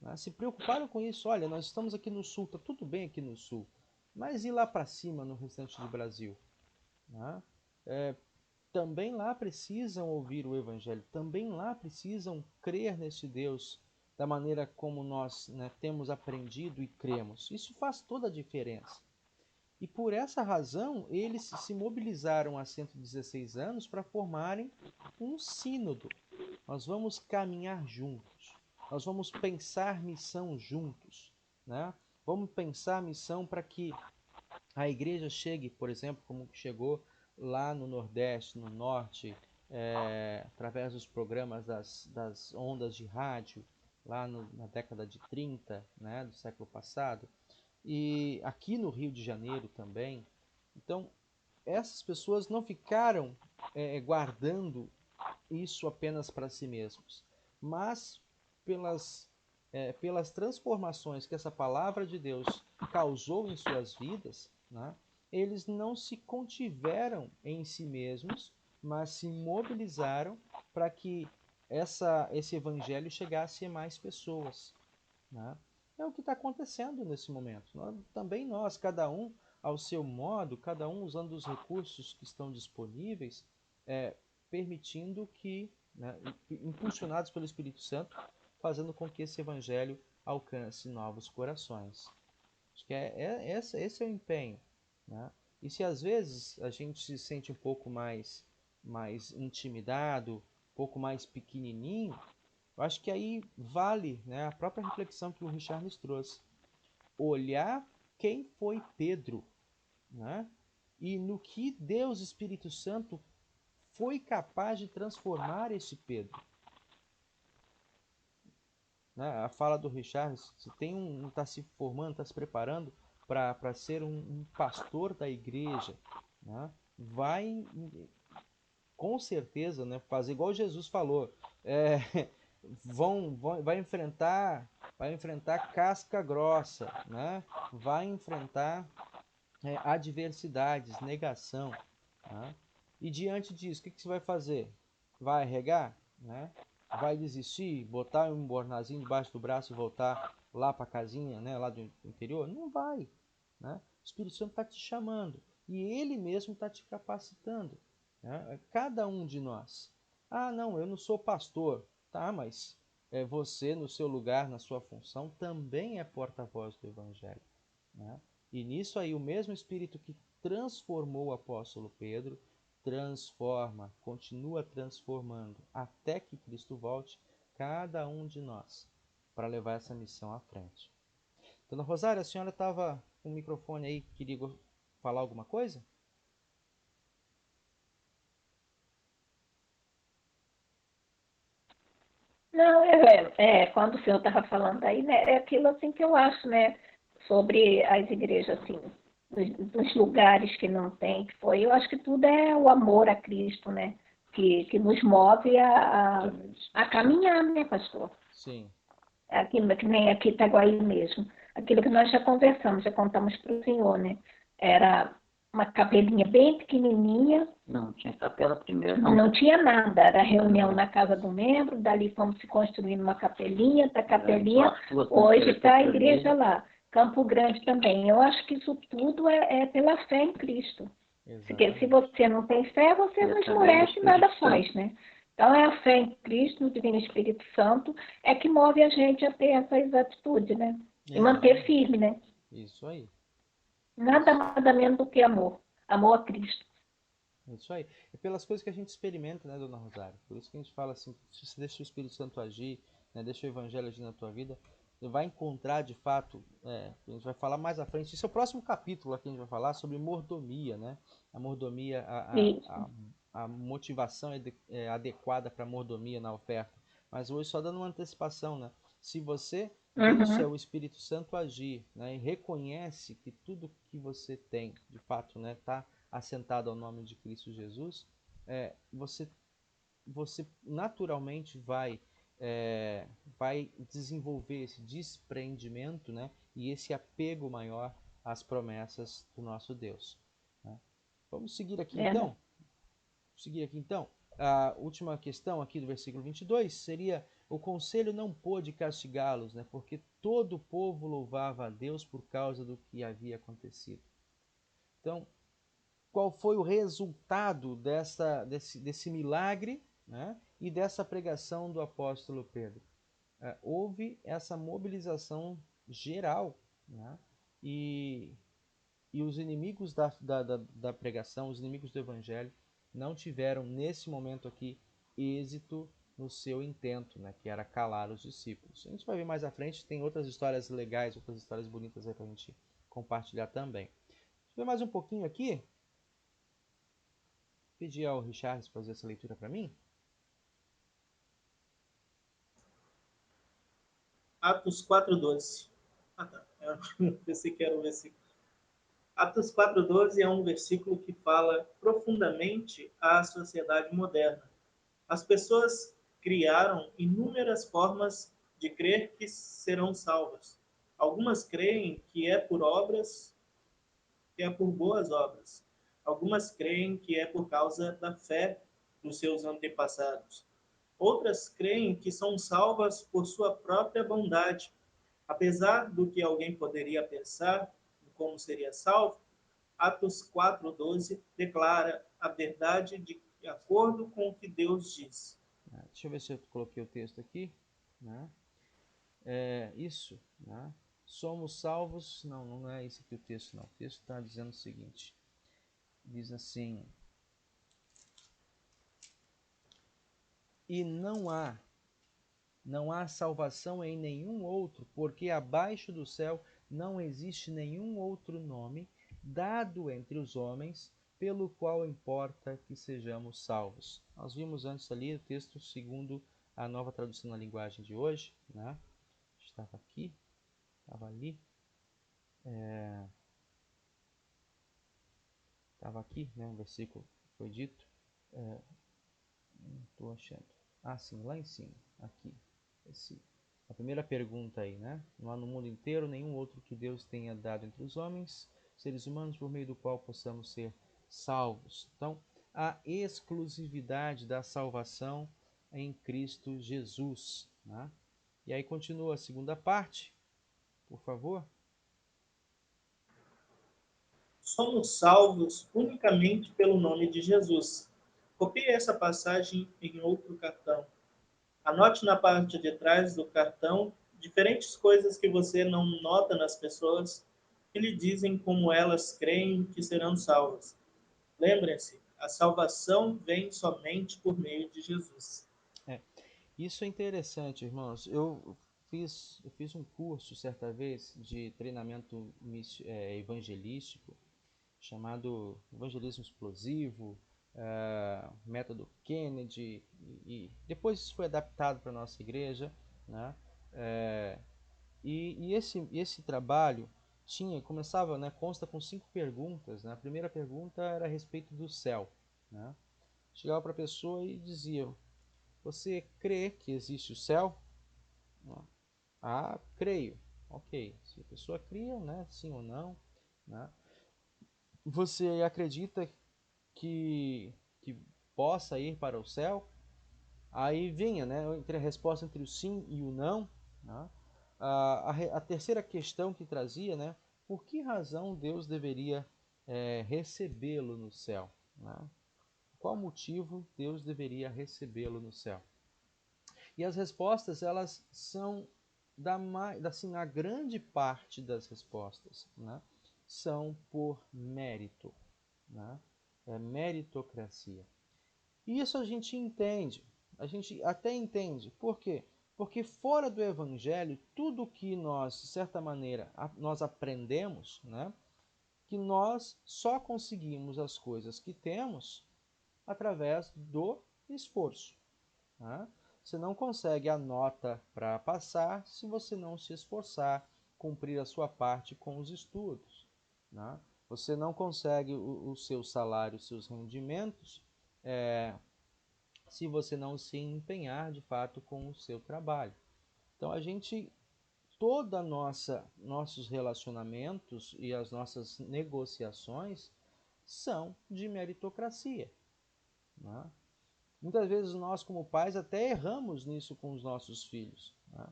né? Se preocuparam com isso. Olha, nós estamos aqui no sul, está tudo bem aqui no sul, mas e lá para cima no restante do Brasil? Né? Também lá precisam ouvir o Evangelho, também lá precisam crer nesse Deus da maneira como nós, né, temos aprendido e cremos. Isso faz toda a diferença. E por essa razão, eles se mobilizaram há 116 anos para formarem um sínodo. Nós vamos caminhar juntos. Nós vamos pensar missão juntos, né? Vamos pensar missão para que a igreja chegue, por exemplo, como chegou lá no Nordeste, no Norte, através dos programas das ondas de rádio, lá na década de 30, né, do século passado, e aqui no Rio de Janeiro também. Então, essas pessoas não ficaram guardando isso apenas para si mesmos, mas pelas transformações que essa palavra de Deus causou em suas vidas, né, eles não se contiveram em si mesmos, mas se mobilizaram para que esse evangelho chegasse a mais pessoas, né? É o que está acontecendo nesse momento. Também nós, cada um ao seu modo, cada um usando os recursos que estão disponíveis, permitindo que, né, impulsionados pelo Espírito Santo, fazendo com que esse evangelho alcance novos corações. Acho que esse é o empenho, né? E se às vezes a gente se sente um pouco mais intimidado, um pouco mais pequenininho, eu acho que aí vale, né, a própria reflexão que o Richard nos trouxe. Olhar quem foi Pedro, né? E no que Deus Espírito Santo foi capaz de transformar esse Pedro. Né? A fala do Richard, se tem está se formando, está se preparando para ser um pastor da igreja, né? Vai com certeza, né, fazer igual Jesus falou, vai enfrentar casca grossa, né? Vai enfrentar adversidades, negação, né? E diante disso, o que você vai fazer? Vai regar, né? Vai desistir, botar um bornazinho debaixo do braço e voltar lá para a casinha, né, lá do interior? Não vai, né? O Espírito Santo está te chamando e Ele mesmo está te capacitando, né? Cada um de nós. Ah, não, eu não sou pastor. Tá, mas você no seu lugar, na sua função, também é porta-voz do Evangelho, né? E nisso aí o mesmo Espírito que transformou o apóstolo Pedro transforma, continua transformando até que Cristo volte cada um de nós para levar essa missão à frente. Dona Rosária, a senhora estava com o microfone aí, queria falar alguma coisa? Não, quando o senhor estava falando aí, né, é aquilo assim que eu acho, né, sobre as igrejas, assim, dos lugares que não tem, que foi, eu acho que tudo é o amor a Cristo, né, que nos move a caminhar, né, pastor? Sim. Aquilo que nem aqui Itaguaí mesmo. Aquilo que nós já conversamos, já contamos para o senhor, né? Era uma capelinha bem pequenininha. Não tinha capela primeiro, não. Não tinha nada. Era reunião na casa do membro, dali fomos se construindo uma capelinha, da capelinha, hoje está a igreja lá. Campo Grande também. Eu acho que isso tudo é pela fé em Cristo. Porque se você não tem fé, você não esmorece e nada faz, né? Então, é a fé em Cristo, no Divino Espírito Santo, é que move a gente a ter essas atitudes, né? E manter firme, né? Isso aí. Nada menos do que amor. Amor a Cristo. Isso aí. É pelas coisas que a gente experimenta, né, Dona Rosário? Por isso que a gente fala assim, se você deixa o Espírito Santo agir, né, deixa o Evangelho agir na tua vida, você vai encontrar, de fato, a gente vai falar mais à frente, esse é o próximo capítulo aqui, a gente vai falar sobre mordomia, né? A mordomia, a motivação é adequada para a mordomia na oferta. Mas hoje só dando uma antecipação, né? Se você deixa o Espírito Santo agir, né, e reconhece que tudo que você tem, de fato, né, tá assentado ao nome de Cristo Jesus, você naturalmente vai desenvolver esse desprendimento, né, e esse apego maior às promessas do nosso Deus, né? Vamos seguir aqui então? A última questão aqui do versículo 22 seria: o conselho não pôde castigá-los, né, porque todo o povo louvava a Deus por causa do que havia acontecido. Então, qual foi o resultado desse milagre, né, e dessa pregação do apóstolo Pedro? Houve essa mobilização geral, né, e E os inimigos da pregação, os inimigos do evangelho, não tiveram, nesse momento aqui, êxito no seu intento, né, que era calar os discípulos. A gente vai ver mais à frente, tem outras histórias legais, outras histórias bonitas aí para a gente compartilhar também. Deixa eu ver mais um pouquinho aqui. Pedir ao Richard fazer essa leitura para mim. Atos 4:12. Ah, tá. Eu pensei que era o versículo. Atos 4:12 é um versículo que fala profundamente à sociedade moderna. As pessoas criaram inúmeras formas de crer que serão salvas. Algumas creem que é por obras, que é por boas obras. Algumas creem que é por causa da fé dos seus antepassados. Outras creem que são salvas por sua própria bondade. Apesar do que alguém poderia pensar em como seria salvo, Atos 4:12 declara a verdade de acordo com o que Deus diz. Deixa eu ver se eu coloquei o texto aqui. Né? Isso. Né? Somos salvos. Não, não é esse aqui o texto, não. O texto está dizendo o seguinte. Diz assim: e não há salvação em nenhum outro, porque abaixo do céu não existe nenhum outro nome dado entre os homens pelo qual importa que sejamos salvos. Nós vimos antes ali o texto segundo a Nova Tradução na Linguagem de hoje, né? Estava aqui, estava ali, estava aqui, né? O versículo foi dito. Não estou achando. Ah, sim, lá em cima, aqui. A primeira pergunta aí, né? Não há no mundo inteiro nenhum outro que Deus tenha dado entre os homens, seres humanos, por meio do qual possamos ser salvos. Então, a exclusividade da salvação em Cristo Jesus. Né? E aí continua a segunda parte, por favor. Somos salvos unicamente pelo nome de Jesus. Copie essa passagem em outro cartão. Anote na parte de trás do cartão diferentes coisas que você não nota nas pessoas que lhe dizem como elas creem que serão salvas. Lembrem-se, a salvação vem somente por meio de Jesus. Isso é interessante, irmãos. Eu fiz um curso certa vez de treinamento evangelístico chamado Evangelismo Explosivo, Método Kennedy, e depois isso foi adaptado para a nossa igreja, né? E esse trabalho começava, né, consta com 5 perguntas. Né? A primeira pergunta era a respeito do céu. Né? Chegava para a pessoa e dizia: você crê que existe o céu? Ah, creio. Ok. Se a pessoa cria, né, sim ou não. Né? Você acredita que possa ir para o céu? Aí vinha, né, entre a resposta entre o sim e o não. Né? A terceira questão que trazia, né, por que razão Deus deveria recebê-lo no céu? Né? Qual motivo Deus deveria recebê-lo no céu? E as respostas, elas são, assim, a grande parte das respostas, né, são por mérito. Né? É meritocracia. E isso a gente entende. A gente até entende. Por quê? Porque fora do Evangelho, tudo que nós, de certa maneira, nós aprendemos, né, que nós só conseguimos as coisas que temos através do esforço. Né? Você não consegue a nota para passar se você não se esforçar, cumprir a sua parte com os estudos. Né? Você não consegue o seu salário, os seus rendimentos, se você não se empenhar de fato com o seu trabalho. Então toda nossos relacionamentos e as nossas negociações são de meritocracia. Né? Muitas vezes nós, como pais, até erramos nisso com os nossos filhos. Né?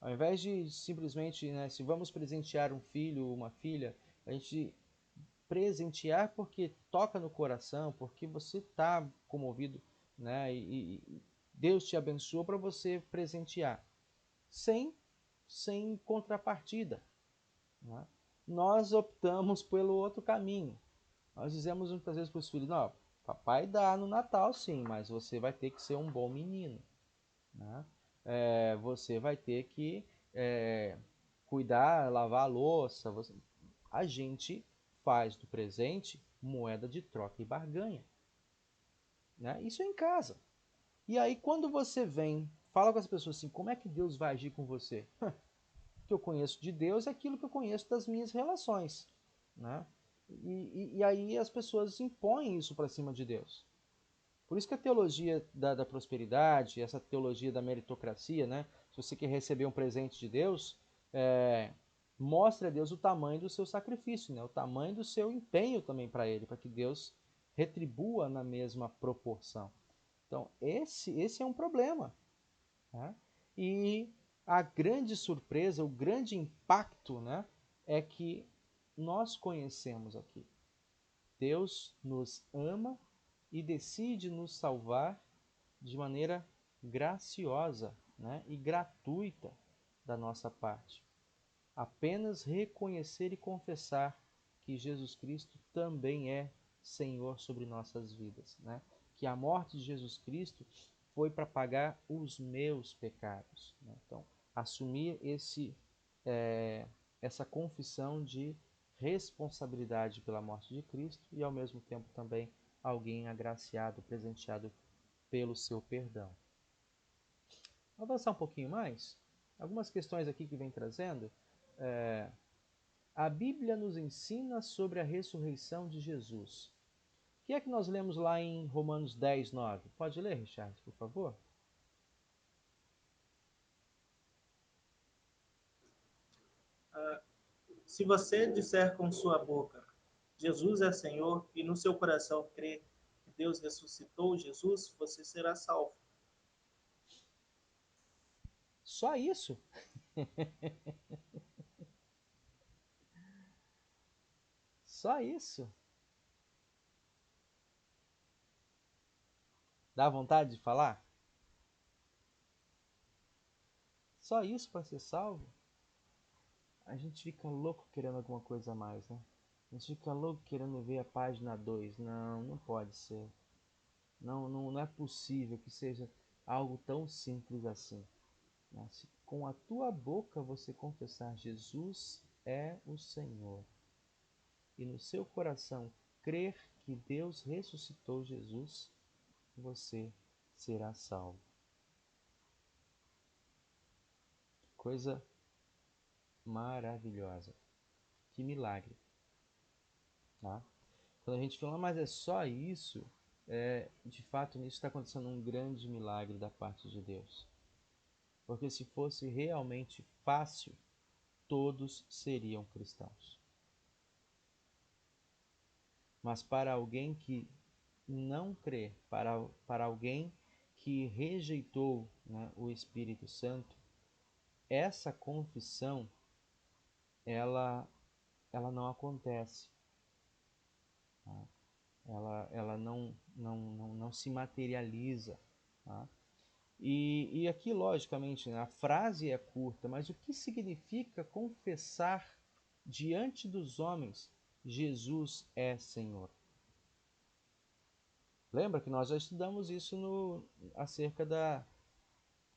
Ao invés de simplesmente, né, se vamos presentear um filho ou uma filha, a gente presentear porque toca no coração, porque você está comovido, né, e Deus te abençoou para você presentear, sem contrapartida. Né? nós optamos pelo outro caminho. Nós dizemos muitas vezes para os filhos, não, papai dá no Natal sim, mas você vai ter que ser um bom menino. Né? Você vai ter que cuidar, lavar a louça. A gente faz do presente moeda de troca e barganha. Né? Isso é em casa. E aí quando você vem, fala com as pessoas assim, como é que Deus vai agir com você? O que eu conheço de Deus é aquilo que eu conheço das minhas relações. Né? E aí as pessoas impõem isso para cima de Deus. Por isso que a teologia da prosperidade, essa teologia da meritocracia, né? Se você quer receber um presente de Deus, mostre a Deus o tamanho do seu sacrifício, né? O tamanho do seu empenho também para Ele, para que Deus retribua na mesma proporção. Então, esse é um problema. Né? E a grande surpresa, o grande impacto, né, é que nós conhecemos aqui. Deus nos ama e decide nos salvar de maneira graciosa, né, e gratuita da nossa parte. Apenas reconhecer e confessar que Jesus Cristo também é Senhor sobre nossas vidas, né? Que a morte de Jesus Cristo foi para pagar os meus pecados. Né? Então, assumir essa confissão de responsabilidade pela morte de Cristo e, ao mesmo tempo, também alguém agraciado, presenteado pelo seu perdão. Vou avançar um pouquinho mais. Algumas questões aqui que vem trazendo. A Bíblia nos ensina sobre a ressurreição de Jesus. O que é que nós lemos lá em Romanos 10, 9? Pode ler, Richard, por favor? Se você disser com sua boca, Jesus é Senhor, e no seu coração crer que Deus ressuscitou Jesus, você será salvo. Só isso? Só isso? Dá vontade de falar? Só isso para ser salvo? A gente fica louco querendo alguma coisa a mais, né? A gente fica louco querendo ver a página 2. Não, não pode ser. Não é possível que seja algo tão simples assim. Se com a tua boca você confessar Jesus é o Senhor e no seu coração crer que Deus ressuscitou Jesus, você será salvo. Coisa maravilhosa. Que milagre. Tá? Quando a gente fala, mas é só isso, de fato nisso está acontecendo um grande milagre da parte de Deus. Porque se fosse realmente fácil, todos seriam cristãos. Mas para alguém que não crê, para alguém que rejeitou, né, o Espírito Santo, essa confissão ela não acontece. Tá? Ela não se materializa. Tá? E aqui, logicamente, né, a frase é curta, mas o que significa confessar diante dos homens Jesus é Senhor? Lembra que nós já estudamos isso acerca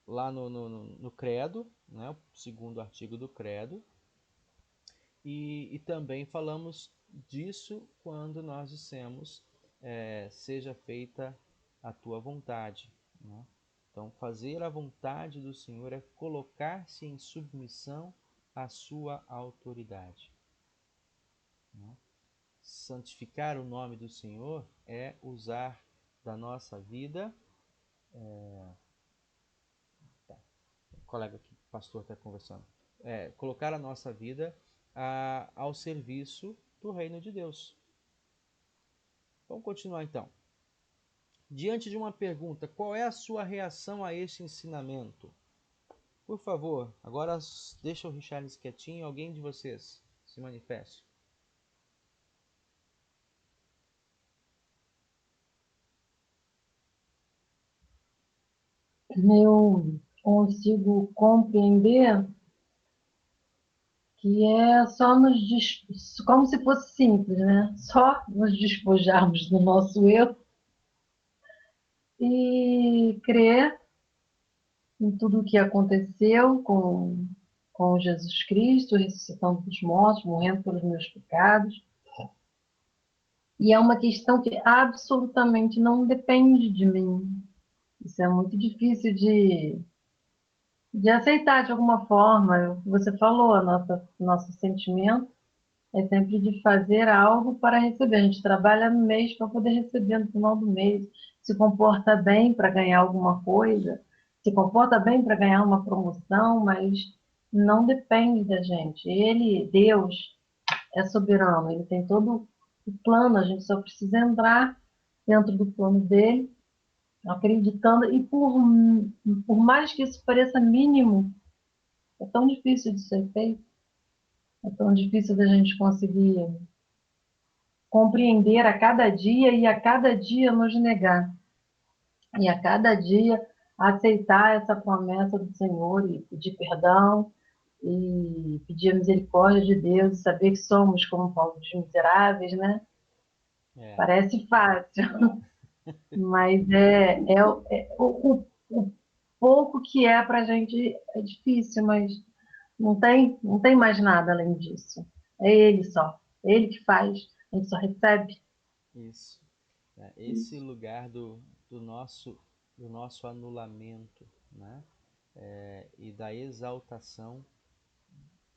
lá no Credo, né, o segundo artigo do Credo, e também falamos disso quando nós dissemos seja feita a tua vontade. Né? Então, fazer a vontade do Senhor é colocar-se em submissão à sua autoridade. Né? Santificar o nome do Senhor é usar da nossa vida. O colega aqui, o pastor, está conversando. Colocar a nossa vida ao serviço do reino de Deus. Vamos continuar então. Diante de uma pergunta, qual é a sua reação a este ensinamento? Por favor, agora deixa o Richard quietinho, alguém de vocês se manifeste. Eu consigo compreender que é só como se fosse simples, né? Só nos despojarmos do nosso eu e crer em tudo o que aconteceu com Jesus Cristo, ressuscitando dos mortos, morrendo pelos meus pecados. E é uma questão que absolutamente não depende de mim. Isso é muito difícil de aceitar de alguma forma. Você falou, nosso sentimento é sempre de fazer algo para receber. A gente trabalha no mês para poder receber no final do mês. Se comporta bem para ganhar alguma coisa, se comporta bem para ganhar uma promoção, mas não depende da gente. Ele, Deus, é soberano, ele tem todo o plano, a gente só precisa entrar dentro do plano dele, acreditando, e por mais que isso pareça mínimo, é tão difícil de ser feito, é tão difícil da gente conseguir compreender a cada dia e a cada dia nos negar. E a cada dia aceitar essa promessa do Senhor e pedir perdão e pedir a misericórdia de Deus e saber que somos como povos miseráveis, né? Parece fácil, mas o pouco que é para a gente é difícil, mas não tem mais nada além disso. É Ele só, é Ele que faz, a gente só recebe. Isso. Esse lugar do nosso anulamento, né? E da exaltação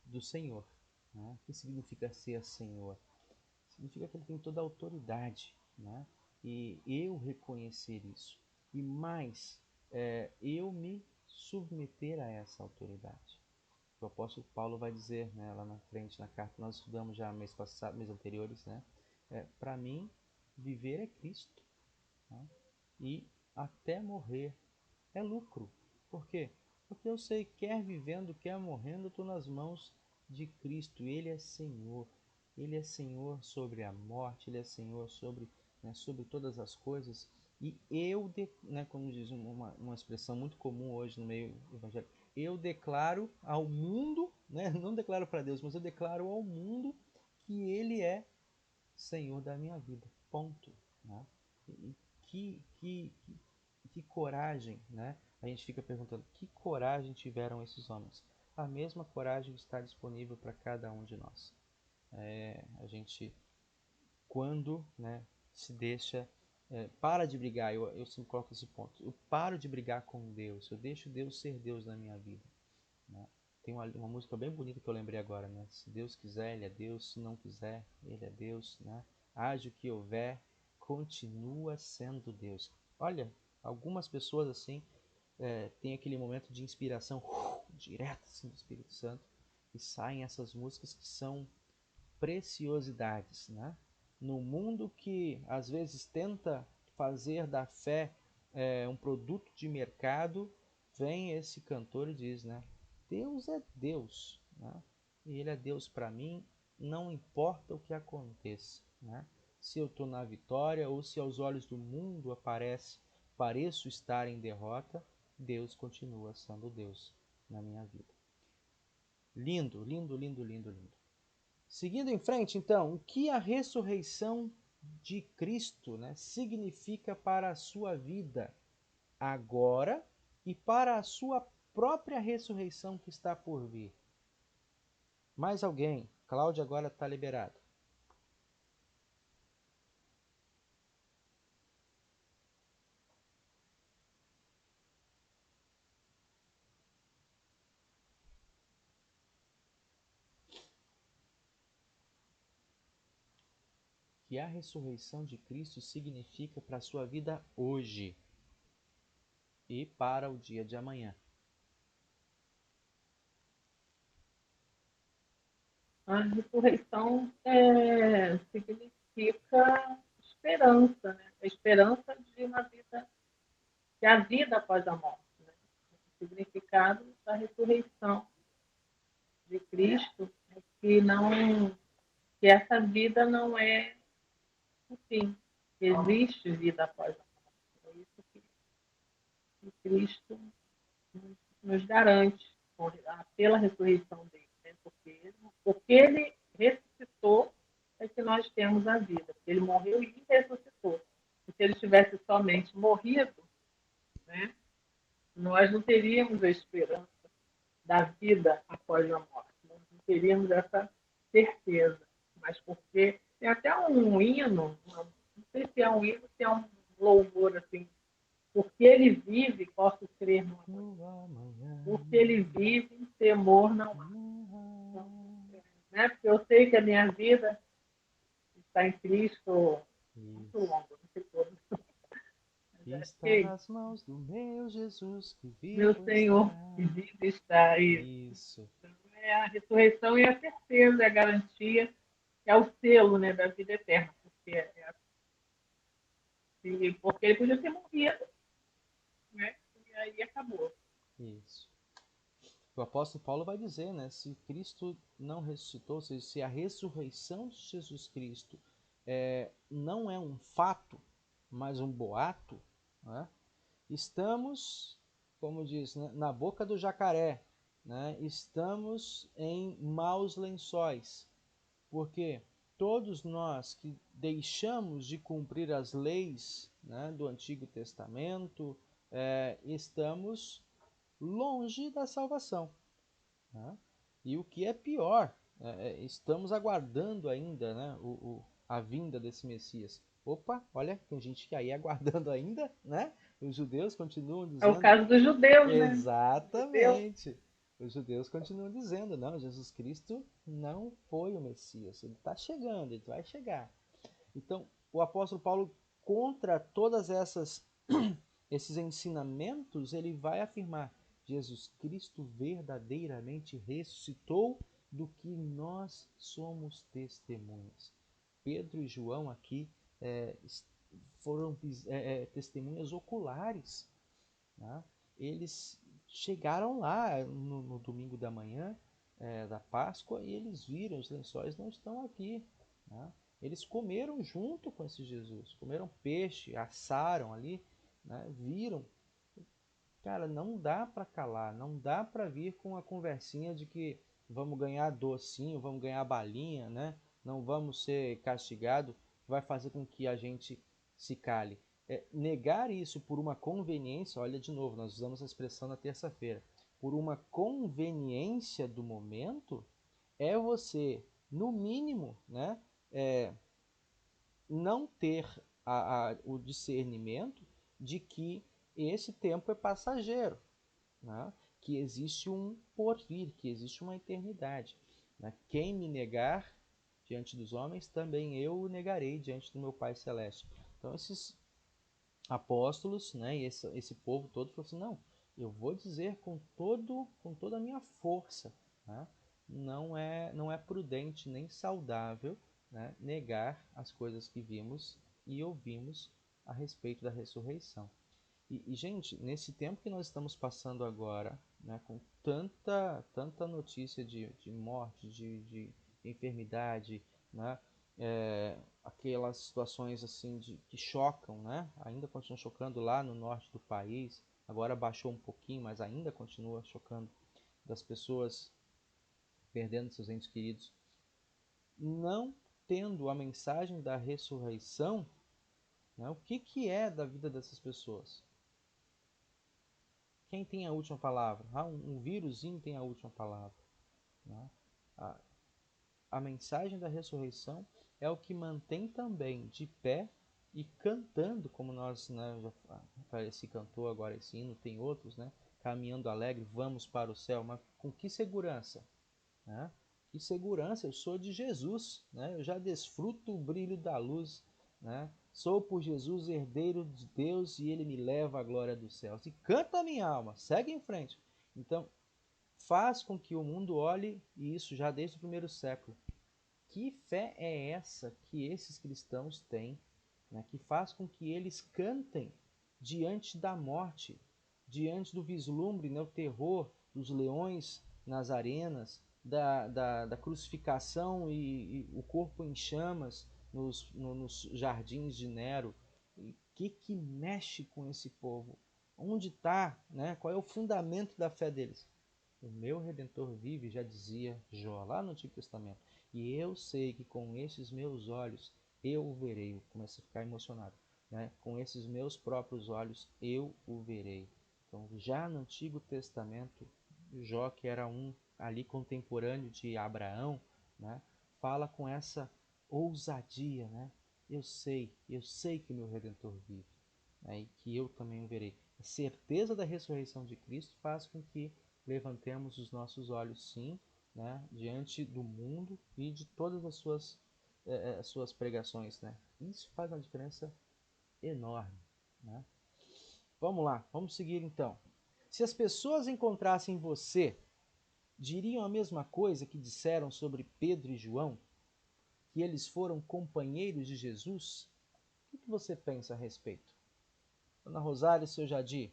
do Senhor. Né? O que significa ser Senhor? Significa que Ele tem toda a autoridade, né? E eu reconhecer isso. E mais, eu me submeter a essa autoridade. O apóstolo Paulo vai dizer, né, lá na frente, na carta que nós estudamos já mês passado, mês anteriores, né? Para mim, viver é Cristo. Né? E até morrer é lucro. Por quê? Porque eu sei, quer vivendo, quer morrendo, estou nas mãos de Cristo. Ele é Senhor. Ele é Senhor sobre a morte, Ele é Senhor sobre, né, sobre todas as coisas. E eu, né, como diz uma expressão muito comum hoje no meio evangélico, eu declaro ao mundo, né, não declaro para Deus, mas eu declaro ao mundo que Ele é Senhor da minha vida. Ponto. Né? E que coragem, né? A gente fica perguntando, que coragem tiveram esses homens? A mesma coragem está disponível para cada um de nós. A gente, quando, né, se deixa, para de brigar, eu sempre coloco esse ponto, eu paro de brigar com Deus, eu deixo Deus ser Deus na minha vida. Né? Tem uma música bem bonita que eu lembrei agora, né? Se Deus quiser, Ele é Deus, se não quiser, Ele é Deus, né? Haja o que houver, continua sendo Deus. Olha, algumas pessoas assim têm aquele momento de inspiração direto assim, do Espírito Santo e saem essas músicas que são preciosidades, né? No mundo que às vezes tenta fazer da fé um produto de mercado, vem esse cantor e diz, né? Deus é Deus, né? E Ele é Deus para mim, não importa o que aconteça, né? Se eu estou na vitória ou se aos olhos do mundo pareço estar em derrota, Deus continua sendo Deus na minha vida. Lindo, lindo, lindo, lindo, lindo. Seguindo em frente, então, o que a ressurreição de Cristo, né, significa para a sua vida agora e para a sua própria ressurreição que está por vir? Mais alguém? Cláudia agora está liberado. Que a ressurreição de Cristo significa para a sua vida hoje e para o dia de amanhã. A ressurreição significa esperança, né? A esperança de uma vida, de a vida após a morte. Né? O significado da ressurreição de Cristo é que essa vida não é o fim, que existe vida após a morte. É isso que Cristo nos garante pela ressurreição dele. Né? Porque ele ressuscitou é que nós temos a vida. Ele morreu e ressuscitou. E se ele tivesse somente morrido, né, nós não teríamos a esperança da vida após a morte. Nós não teríamos essa certeza. Mas porque tem até um hino, não sei se é um hino, se é um louvor assim, porque ele vive, posso crer no amanhã. Porque ele vive, temor não há. Então, né? Porque eu sei que a minha vida está em Cristo muito longo, não sei como. Está nas mãos do meu Jesus que Meu vivo Senhor, que está. vive está aí. Isso. Então, é a ressurreição e a certeza, é a garantia, é o selo, né, da vida eterna. Porque ele podia ter morrido, né? E aí acabou. Isso. O apóstolo Paulo vai dizer, né, se Cristo não ressuscitou, ou seja, se a ressurreição de Jesus Cristo não é um fato, mas um boato, né, estamos, como diz, né, na boca do jacaré, né, estamos em maus lençóis, porque todos nós que deixamos de cumprir as leis, né, do Antigo Testamento, estamos longe da salvação. Né? E o que é pior, estamos aguardando ainda, né, a vinda desse Messias. Opa, olha, tem gente que aí aguardando ainda, né? Os judeus continuam É o dizendo. caso dos judeus, né? Exatamente. Os judeus continuam dizendo, não, Jesus Cristo não foi o Messias. Ele está chegando, ele vai chegar. Então, o apóstolo Paulo, contra todas esses ensinamentos, ele vai afirmar: Jesus Cristo verdadeiramente ressuscitou, do que nós somos testemunhas. Pedro e João aqui foram testemunhas oculares. Né? Eles chegaram lá no domingo da manhã da Páscoa e eles viram, os lençóis não estão aqui. Né? Eles comeram junto com esse Jesus, comeram peixe, assaram ali, né? Viram. Cara, não dá para calar, não dá para vir com a conversinha de que vamos ganhar docinho, vamos ganhar balinha, né? Não vamos ser castigados, vai fazer com que a gente se cale. Negar isso por uma conveniência, olha de novo, nós usamos a expressão na terça-feira, por uma conveniência do momento, é você, no mínimo, né, não ter o discernimento de que esse tempo é passageiro, né? Que existe um porvir, que existe uma eternidade. Né? Quem me negar diante dos homens, também eu o negarei diante do meu Pai Celeste. Então esses apóstolos, né, e esse povo todo falou assim, não, eu vou dizer com toda a minha força, né? Não é prudente nem saudável, né, negar as coisas que vimos e ouvimos a respeito da ressurreição. Gente, nesse tempo que nós estamos passando agora, né, com tanta notícia de morte, de enfermidade, né, aquelas situações assim que chocam, né, ainda continuam chocando lá no norte do país, agora baixou um pouquinho, mas ainda continua chocando, das pessoas perdendo seus entes queridos, não tendo a mensagem da ressurreição, né, o que é da vida dessas pessoas? Quem tem a última palavra? Um vírusinho tem a última palavra. Né? A mensagem da ressurreição é o que mantém também de pé e cantando, como nós, né, já esse cantor agora, esse hino, tem outros, né? Caminhando alegre, vamos para o céu. Mas com que segurança? Né? Que segurança, eu sou de Jesus, né? Eu já desfruto o brilho da luz, né? Sou por Jesus herdeiro de Deus e ele me leva à glória dos céus. E canta a minha alma, segue em frente. Então, faz com que o mundo olhe, e isso já desde o primeiro século. Que fé é essa que esses cristãos têm, né? Que faz com que eles cantem diante da morte, diante do vislumbre, né? O terror dos leões nas arenas, da crucificação e o corpo em chamas nos jardins de Nero. O que mexe com esse povo? Onde está? Né? Qual é o fundamento da fé deles? O meu Redentor vive, já dizia Jó, lá no Antigo Testamento. E eu sei que com esses meus olhos eu o verei. Eu começo a ficar emocionado. Né? Com esses meus próprios olhos eu o verei. Então, já no Antigo Testamento, Jó, que era um ali contemporâneo de Abraão, né? Fala com essa ousadia, né? Eu sei que o meu Redentor vive, né? E que eu também o verei. A certeza da ressurreição de Cristo faz com que levantemos os nossos olhos, sim, né? Diante do mundo e de todas as suas pregações, né? Isso faz uma diferença enorme, né? Vamos lá, vamos seguir então. Se as pessoas encontrassem você, diriam a mesma coisa que disseram sobre Pedro e João? Que eles foram companheiros de Jesus? O que você pensa a respeito? Dona Rosário, seu Jadir.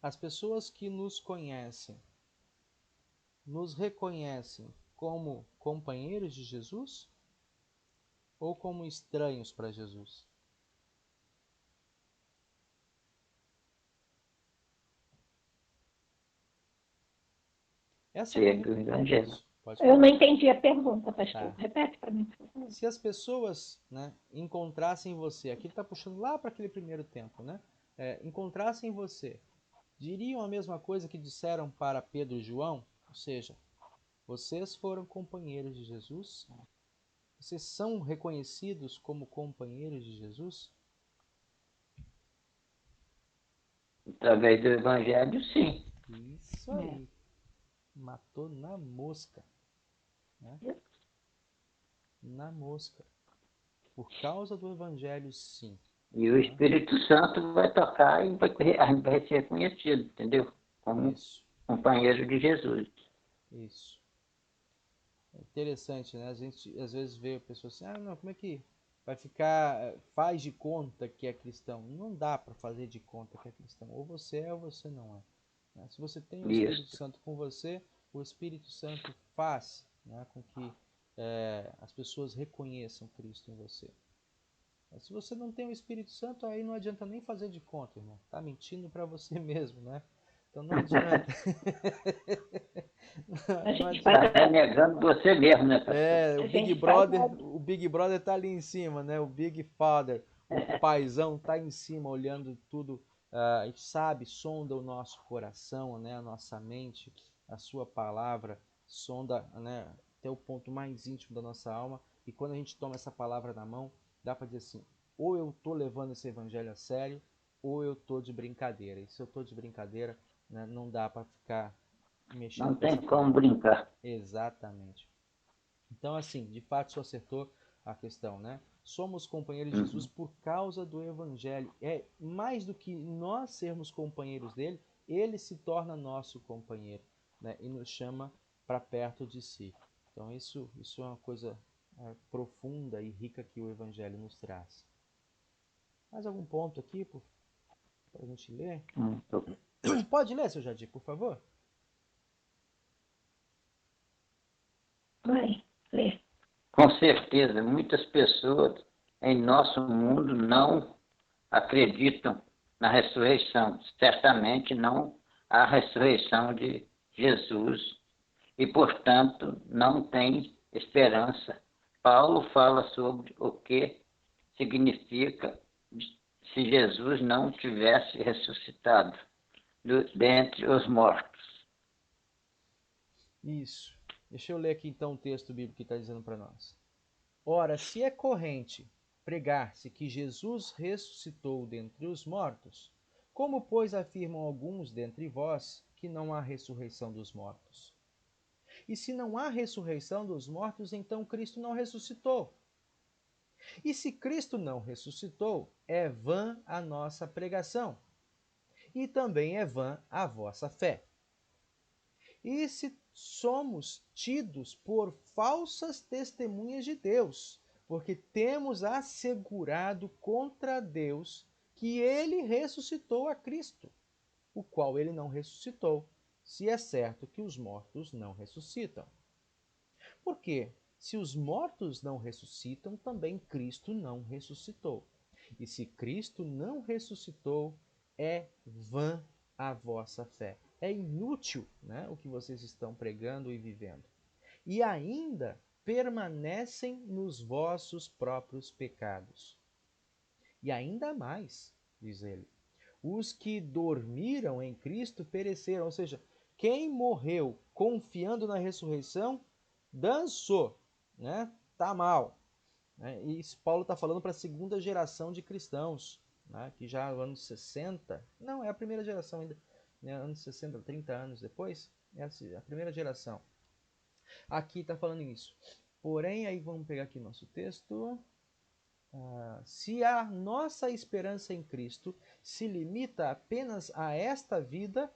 As pessoas que nos conhecem, nos reconhecem como companheiros de Jesus ou como estranhos para Jesus? Essa Segue o Evangelho. Isso, pode Eu não falar. entendi a pergunta, pastor. Tá. Repete para mim, por favor. Se as pessoas, né, encontrassem você, aqui ele está puxando lá para aquele primeiro tempo, né? Encontrassem você, diriam a mesma coisa que disseram para Pedro e João? Ou seja, vocês foram companheiros de Jesus? Vocês são reconhecidos como companheiros de Jesus? Através do Evangelho, sim. Isso aí. Matou na mosca. Né? Na mosca. Por causa do Evangelho, sim. E o Espírito Santo vai tocar e a gente vai ser reconhecido, entendeu? Como Isso, companheiro de Jesus. isso. É interessante, né? A gente às vezes vê a pessoa assim, não, como é que vai ficar, faz de conta que é cristão? Não dá para fazer de conta que é cristão. Ou você é ou você não é. Né? Se você tem o Espírito Isso. Santo com você, o Espírito Santo faz, né, com que as pessoas reconheçam Cristo em você. Se você não tem o Espírito Santo, aí não adianta nem fazer de conta, irmão. Tá mentindo para você mesmo, né? Então não adianta. A Não gente Está adianta. vai. renegando você mesmo, né, pastor? O A Big gente faz. Brother tá ali em cima, né? O Big Father, o paizão tá em cima olhando tudo, e sabe, sonda o nosso coração, né? A nossa mente, a sua palavra, sonda, né? Até o ponto mais íntimo da nossa alma. E quando a gente toma essa palavra na mão, dá para dizer assim: ou eu tô levando esse evangelho a sério, ou eu tô de brincadeira. E se eu tô de brincadeira, né, não dá para ficar mexendo Não com essa tem como palavra. brincar. Exatamente. Então, assim, de fato, isso acertou a questão, né? Somos companheiros de Jesus Uhum. por causa do Evangelho. É mais do que nós sermos companheiros dele, ele se torna nosso companheiro, né? E nos chama para perto de si. Então, isso é uma coisa profunda e rica que o Evangelho nos traz. Mais algum ponto aqui para a gente ler? Pode ler, seu Jadir, por favor? Vai, lê. Com certeza, muitas pessoas em nosso mundo não acreditam na ressurreição. Certamente não há ressurreição de Jesus e, portanto, não tem esperança. Paulo fala sobre o que significa se Jesus não tivesse ressuscitado dentre os mortos. Isso. Deixa eu ler aqui então o texto bíblico que está dizendo para nós. Ora, se é corrente pregar-se que Jesus ressuscitou dentre os mortos, como, pois, afirmam alguns dentre vós que não há ressurreição dos mortos? E se não há ressurreição dos mortos, então Cristo não ressuscitou. E se Cristo não ressuscitou, é vã a nossa pregação, e também é vã a vossa fé. E se somos tidos por falsas testemunhas de Deus, Porque temos assegurado contra Deus que ele ressuscitou a Cristo, o qual ele não ressuscitou, se é certo que os mortos não ressuscitam. Por quê? Se os mortos não ressuscitam, também Cristo não ressuscitou. E se Cristo não ressuscitou, é vã a vossa fé. É inútil, né, o que vocês estão pregando e vivendo. E ainda permanecem nos vossos próprios pecados. E ainda mais, diz ele, os que dormiram em Cristo pereceram. Ou seja, quem morreu confiando na ressurreição, dançou, né? Tá mal. Né? E isso Paulo está falando para a segunda geração de cristãos, né? Que já no anos 60, não, é a primeira geração ainda, né? Anos 60, 30 anos depois, é a primeira geração. Aqui está falando isso. Porém, aí vamos pegar aqui nosso texto. Se a nossa esperança em Cristo se limita apenas a esta vida,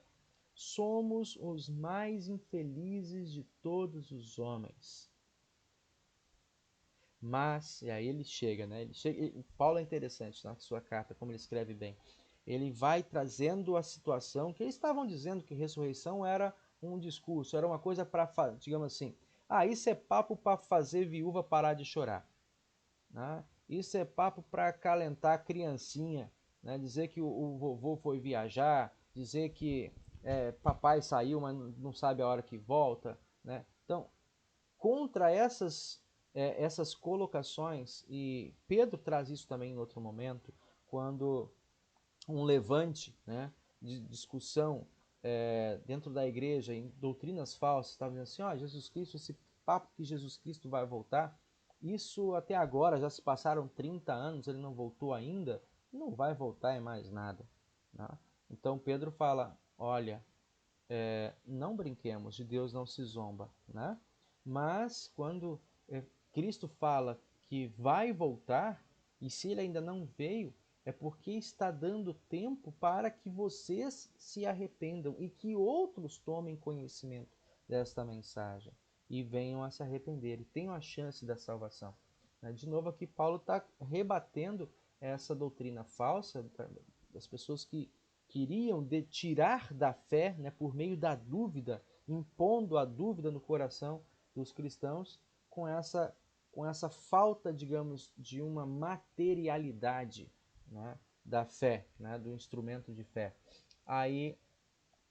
somos os mais infelizes de todos os homens. Mas, e aí ele chega, né? Paulo é interessante na sua carta, como ele escreve bem. Ele vai trazendo a situação que eles estavam dizendo que ressurreição era um discurso, era uma coisa para, digamos assim, isso é papo para fazer viúva parar de chorar. Né? Isso é papo para acalentar a criancinha, né? Dizer que o vovô foi viajar, dizer que papai saiu, mas não sabe a hora que volta. Né? Então, contra essas colocações, e Pedro traz isso também em outro momento, quando um levante, né, de discussão dentro da igreja, em doutrinas falsas, estava dizendo assim, Jesus Cristo, esse papo que Jesus Cristo vai voltar, isso até agora, já se passaram 30 anos, ele não voltou ainda, não vai voltar em mais nada. Né? Então Pedro fala, olha, não brinquemos, de Deus não se zomba. Né? Mas quando Cristo fala que vai voltar, e se ele ainda não veio, é porque está dando tempo para que vocês se arrependam e que outros tomem conhecimento desta mensagem e venham a se arrepender e tenham a chance da salvação. De novo, aqui Paulo está rebatendo essa doutrina falsa das pessoas que queriam tirar da fé, né, por meio da dúvida, impondo a dúvida no coração dos cristãos com essa falta, digamos, de uma materialidade, né, da fé, né, do instrumento de fé. Aí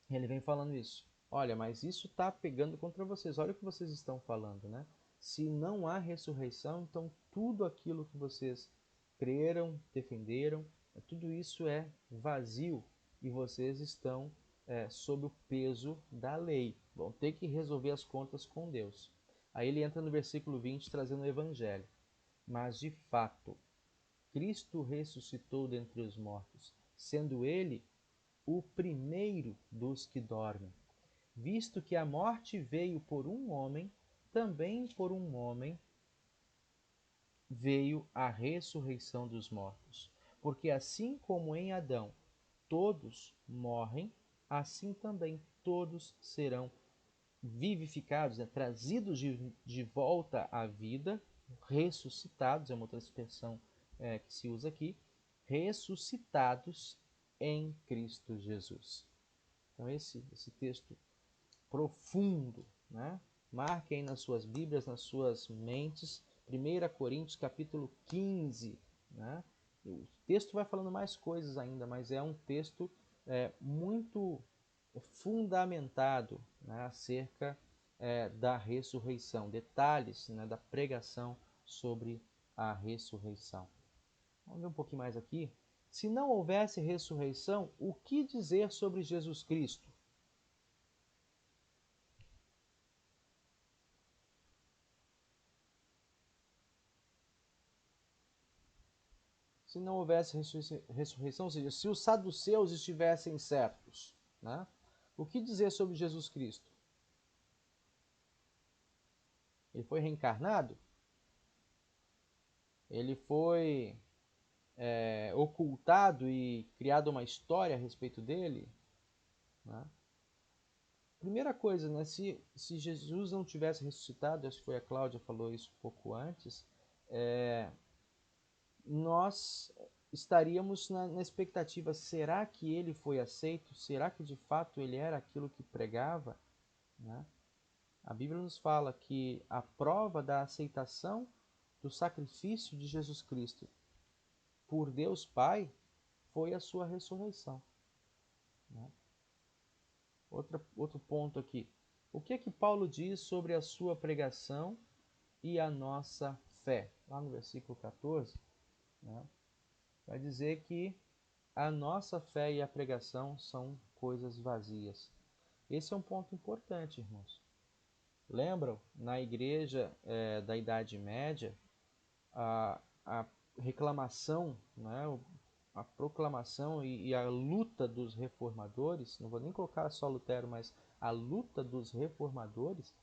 ele vem falando isso. Olha, mas isso está pegando contra vocês. Olha o que vocês estão falando, né? Se não há ressurreição, então tudo aquilo que vocês creram, defenderam, tudo isso é vazio e vocês estão sob o peso da lei. Vão ter que resolver as contas com Deus. Aí ele entra no versículo 20 trazendo o evangelho. Mas de fato, Cristo ressuscitou dentre os mortos, sendo ele o primeiro dos que dormem. Visto que a morte veio por um homem, também por um homem veio a ressurreição dos mortos. Porque assim como em Adão todos morrem, assim também todos serão vivificados, né? Trazidos de volta à vida, ressuscitados, é uma outra expressão que se usa aqui, ressuscitados em Cristo Jesus. Então esse texto profundo, né? Marquem nas suas Bíblias, nas suas mentes, 1 Coríntios capítulo 15. Né? O texto vai falando mais coisas ainda, mas é um texto muito fundamentado, né, acerca da ressurreição, detalhes, né, da pregação sobre a ressurreição. Vamos ver um pouquinho mais aqui. Se não houvesse ressurreição, o que dizer sobre Jesus Cristo? Se não houvesse ressurreição, ou seja, se os saduceus estivessem certos, né? O que dizer sobre Jesus Cristo? Ele foi reencarnado? Ele foi ocultado e criado uma história a respeito dele? Né? Primeira coisa, né? Se Jesus não tivesse ressuscitado, acho que foi a Cláudia falou isso um pouco antes, nós estaríamos na expectativa, será que ele foi aceito? Será que de fato ele era aquilo que pregava? Né? A Bíblia nos fala que a prova da aceitação do sacrifício de Jesus Cristo por Deus Pai foi a sua ressurreição. Né? Outro ponto aqui. O que é que Paulo diz sobre a sua pregação e a nossa fé? Lá no versículo 14, né? Vai dizer que a nossa fé e a pregação são coisas vazias. Esse é um ponto importante, irmãos. Lembram, na igreja da Idade Média, a reclamação, né, a proclamação e a luta dos reformadores, não vou nem colocar só Lutero, mas a luta dos reformadores,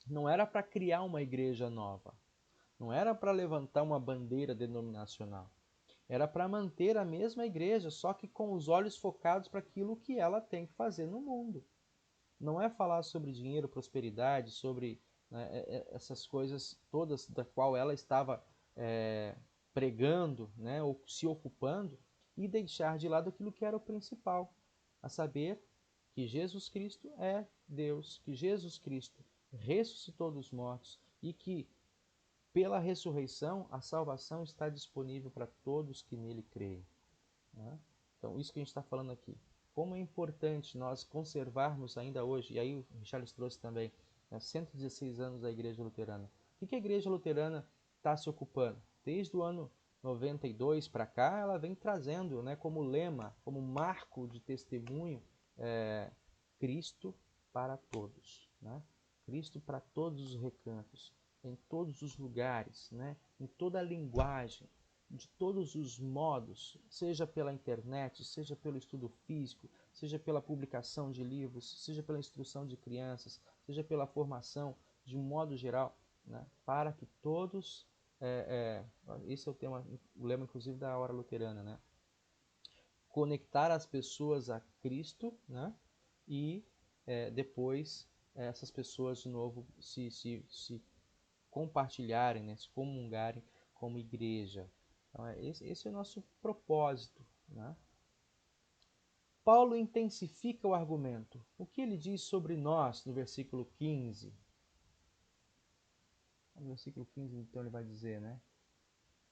não era para criar uma igreja nova, não era para levantar uma bandeira denominacional, era para manter a mesma igreja, só que com os olhos focados para aquilo que ela tem que fazer no mundo. Não é falar sobre dinheiro, prosperidade, sobre, né, essas coisas todas da qual ela estava pregando, né, ou se ocupando, e deixar de lado aquilo que era o principal, a saber que Jesus Cristo é Deus, que Jesus Cristo ressuscitou dos mortos e que pela ressurreição a salvação está disponível para todos que nele creem. Né? Então, isso que a gente está falando aqui. Como é importante nós conservarmos ainda hoje, e aí o Richards trouxe também, né, 116 anos da Igreja Luterana. O que a Igreja Luterana está se ocupando? Desde o ano 92 para cá, ela vem trazendo, né, como lema, como marco de testemunho, Cristo para todos. Né? Cristo para todos os recantos, em todos os lugares, né? Em toda a linguagem, de todos os modos, seja pela internet, seja pelo estudo físico, seja pela publicação de livros, seja pela instrução de crianças, seja pela formação de um modo geral, né? Para que todos, esse é o tema, o lema inclusive da Hora Luterana, né? Conectar as pessoas a Cristo, né? E depois essas pessoas de novo se compartilharem, né? Se comungarem como igreja. Então, esse é o nosso propósito. Né? Paulo intensifica o argumento. O que ele diz sobre nós no versículo 15? No versículo 15, então, ele vai dizer, né?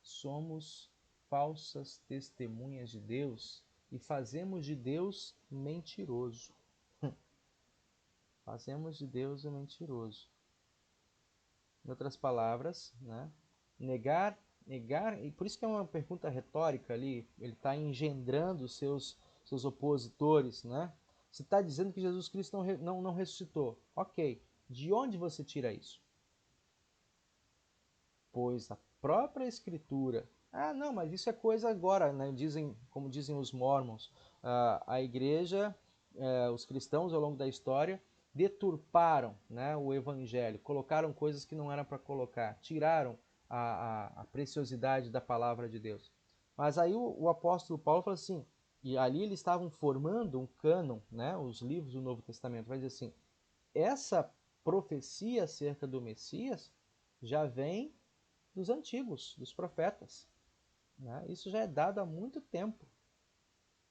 Somos falsas testemunhas de Deus e fazemos de Deus mentiroso. Fazemos de Deus um mentiroso. Em outras palavras, né? Negar, e por isso que é uma pergunta retórica ali, ele está engendrando seus opositores, né? Você está dizendo que Jesus Cristo não ressuscitou. Ok, de onde você tira isso? Pois a própria Escritura. Ah, não, mas isso é coisa agora, né? Como dizem os mormons, a igreja, os cristãos ao longo da história, deturparam, né, o evangelho, colocaram coisas que não eram para colocar, tiraram a preciosidade da palavra de Deus. Mas aí o apóstolo Paulo fala assim, e ali eles estavam formando um cânon, né, os livros do Novo Testamento, vai dizer assim, essa profecia acerca do Messias já vem dos antigos, dos profetas. Né? Isso já é dado há muito tempo.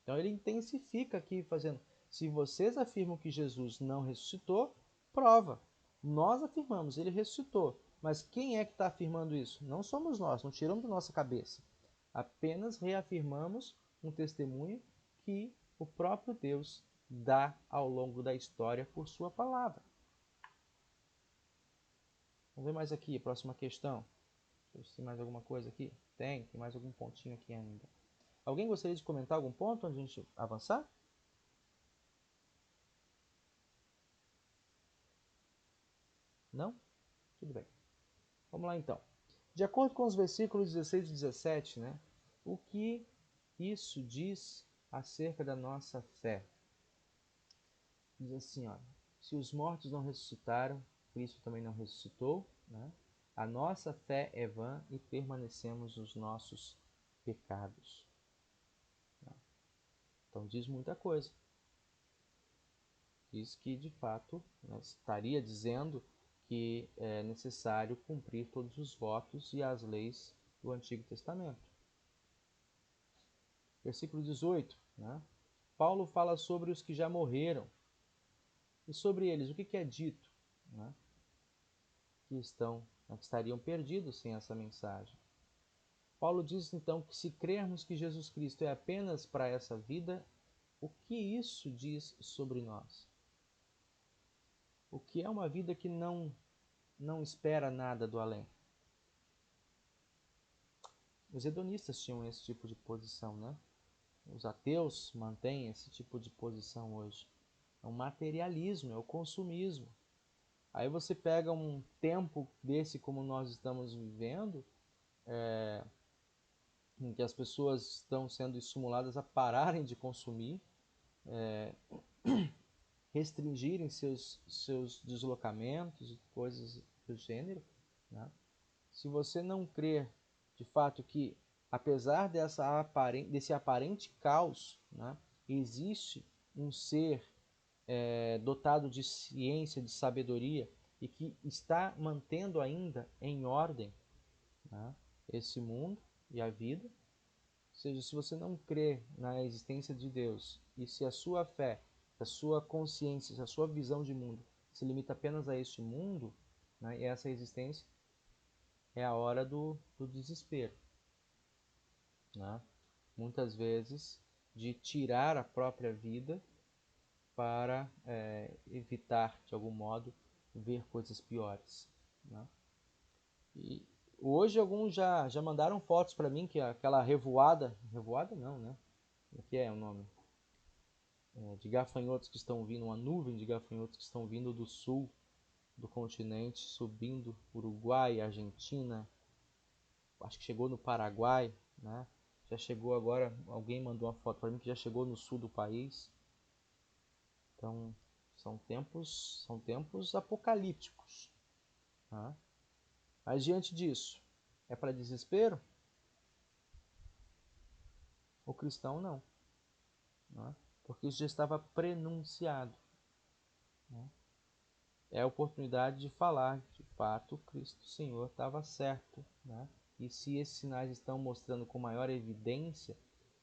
Então ele intensifica aqui fazendo, se vocês afirmam que Jesus não ressuscitou, prova. Nós afirmamos, ele ressuscitou. Mas quem é que está afirmando isso? Não somos nós, não tiramos da nossa cabeça. Apenas reafirmamos um testemunho que o próprio Deus dá ao longo da história por sua palavra. Vamos ver mais aqui, próxima questão. Deixa eu ver se tem mais alguma coisa aqui. Tem mais algum pontinho aqui ainda. Alguém gostaria de comentar algum ponto antes de a gente avançar? Não? Tudo bem. Vamos lá então. De acordo com os versículos 16 e 17, né, o que isso diz acerca da nossa fé? Diz assim, ó, se os mortos não ressuscitaram, Cristo também não ressuscitou, né? A nossa fé é vã e permanecemos nos nossos pecados. Então diz muita coisa. Diz que, de fato, né, estaria dizendo que é necessário cumprir todos os votos e as leis do Antigo Testamento. Versículo 18, né? Paulo fala sobre os que já morreram. E sobre eles, o que é dito? Né? Que estariam perdidos sem essa mensagem. Paulo diz então que se crermos que Jesus Cristo é apenas para essa vida, o que isso diz sobre nós? O que é uma vida que não espera nada do além? Os hedonistas tinham esse tipo de posição, né? Os ateus mantêm esse tipo de posição hoje. É um materialismo, é o consumismo. Aí você pega um tempo desse como nós estamos vivendo, em que as pessoas estão sendo estimuladas a pararem de consumir, restringirem seus deslocamentos e coisas do gênero, né? Se você não crer de fato que, apesar desse aparente caos, né, existe um ser dotado de ciência, de sabedoria, e que está mantendo ainda em ordem, né, esse mundo e a vida. Ou seja, se você não crê na existência de Deus, e se a sua fé, a sua consciência, a sua visão de mundo se limita apenas a este mundo, né, e essa existência, é a hora do desespero, né? Muitas vezes de tirar a própria vida para evitar, de algum modo, ver coisas piores, né? E hoje alguns já mandaram fotos para mim, que é aquela revoada não, né? O que é o nome? De gafanhotos que estão vindo, uma nuvem de gafanhotos que estão vindo do sul do continente, subindo Uruguai, Argentina, acho que chegou no Paraguai, né? Já chegou agora, alguém mandou uma foto para mim que já chegou no sul do país. Então, são tempos apocalípticos, né? Mas diante disso, é para desespero? O cristão não, né? Porque isso já estava prenunciado, né? É a oportunidade de falar, de fato, Cristo Senhor estava certo, né? E se esses sinais estão mostrando com maior evidência,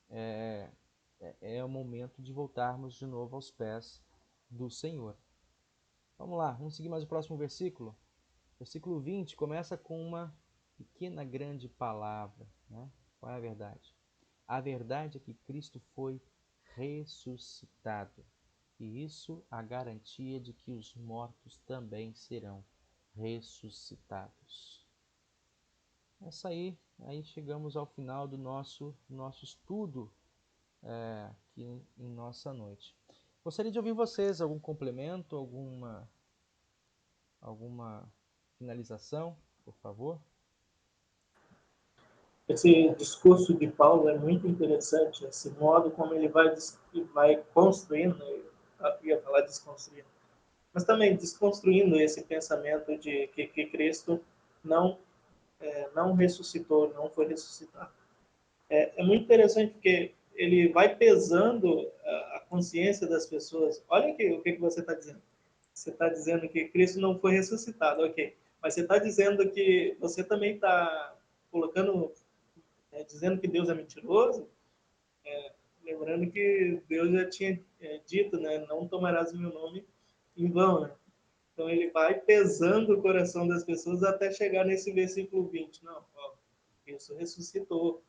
é o momento de voltarmos de novo aos pés do Senhor. Vamos lá, vamos seguir mais o próximo versículo. Versículo 20 começa com uma pequena grande palavra, né? Qual é a verdade? A verdade é que Cristo foi ressuscitado. E isso a garantia de que os mortos também serão ressuscitados. Essa aí chegamos ao final do nosso estudo aqui em nossa noite. Gostaria de ouvir vocês, algum complemento, alguma finalização, por favor? Esse discurso de Paulo é muito interessante, esse modo como ele vai construindo, eu ia falar desconstruindo, mas também desconstruindo esse pensamento de que Cristo não não ressuscitou, não foi ressuscitado. É muito interessante porque ele vai pesando a consciência das pessoas. Olha aqui o que você está dizendo. Você está dizendo que Cristo não foi ressuscitado, ok. Mas você está dizendo que você também está colocando, dizendo que Deus é mentiroso, lembrando que Deus já tinha dito, né, não tomarás o meu nome em vão, né? Então ele vai pesando o coração das pessoas até chegar nesse versículo 20. Não, ó, Cristo ressuscitou.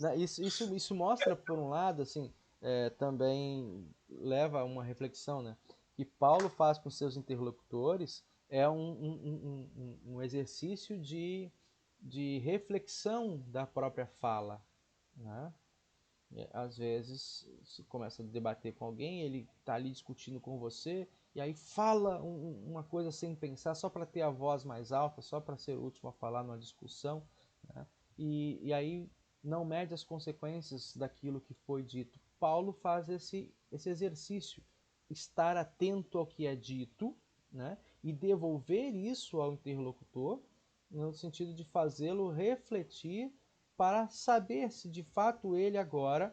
Isso. Isso mostra, por um lado, assim, também leva a uma reflexão, né? Que Paulo faz com seus interlocutores é um exercício de reflexão da própria fala, né? Às vezes, se começa a debater com alguém, ele está ali discutindo com você, e aí fala uma coisa sem pensar, só para ter a voz mais alta, só para ser o último a falar numa discussão, né? E aí não mede as consequências daquilo que foi dito. Paulo faz esse exercício, estar atento ao que é dito, né? E devolver isso ao interlocutor, no sentido de fazê-lo refletir para saber se de fato ele agora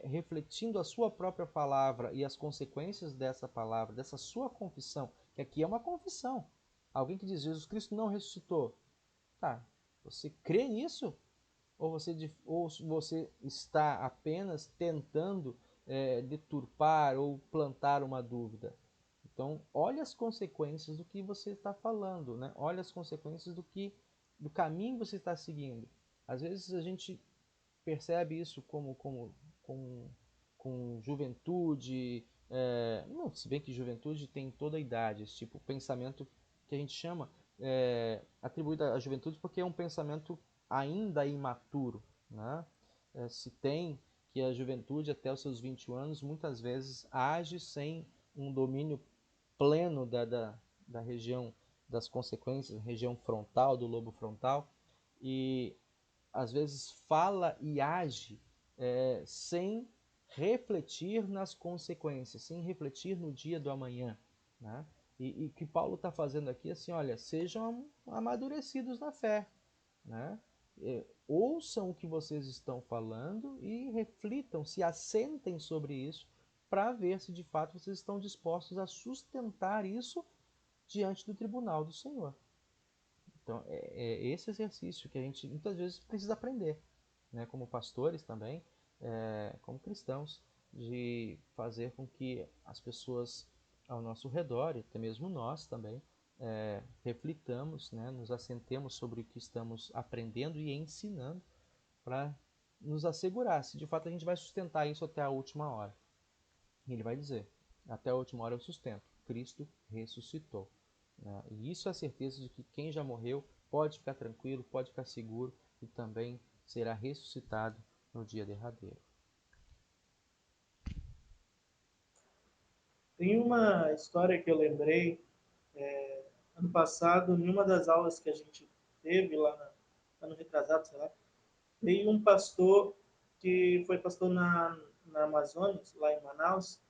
refletindo a sua própria palavra e as consequências dessa palavra, dessa sua confissão, que aqui é uma confissão. Alguém que diz Jesus Cristo não ressuscitou. Tá, você crê nisso? Ou você está apenas tentando deturpar ou plantar uma dúvida? Então, olhe as consequências do que você está falando, né? Olhe as consequências do caminho que você está seguindo. Às vezes a gente percebe isso com juventude, não, se bem que juventude tem toda a idade, esse tipo de pensamento que a gente chama atribuído à juventude porque é um pensamento ainda imaturo, né? Se tem que a juventude até os seus 21 anos muitas vezes age sem um domínio pleno da região das consequências, região frontal, do lobo frontal, e às vezes fala e age sem refletir nas consequências, sem refletir no dia do amanhã, né? E o que Paulo está fazendo aqui, assim, olha, sejam amadurecidos na fé, né? Ouçam o que vocês estão falando e reflitam, se assentem sobre isso, para ver se de fato vocês estão dispostos a sustentar isso diante do tribunal do Senhor. Então, é esse exercício que a gente muitas vezes precisa aprender, né? Como pastores também, como cristãos, de fazer com que as pessoas ao nosso redor, e até mesmo nós também, reflitamos, né? Nos assentemos sobre o que estamos aprendendo e ensinando para nos assegurar se de fato a gente vai sustentar isso até a última hora. E ele vai dizer, até a última hora eu sustento, Cristo ressuscitou. Né? E isso é a certeza de que quem já morreu pode ficar tranquilo, pode ficar seguro e também será ressuscitado no dia derradeiro. Tem uma história que eu lembrei, ano passado, em uma das aulas que a gente teve ano retrasado, sei lá, veio um pastor que foi pastor na Amazonas, lá em Manaus,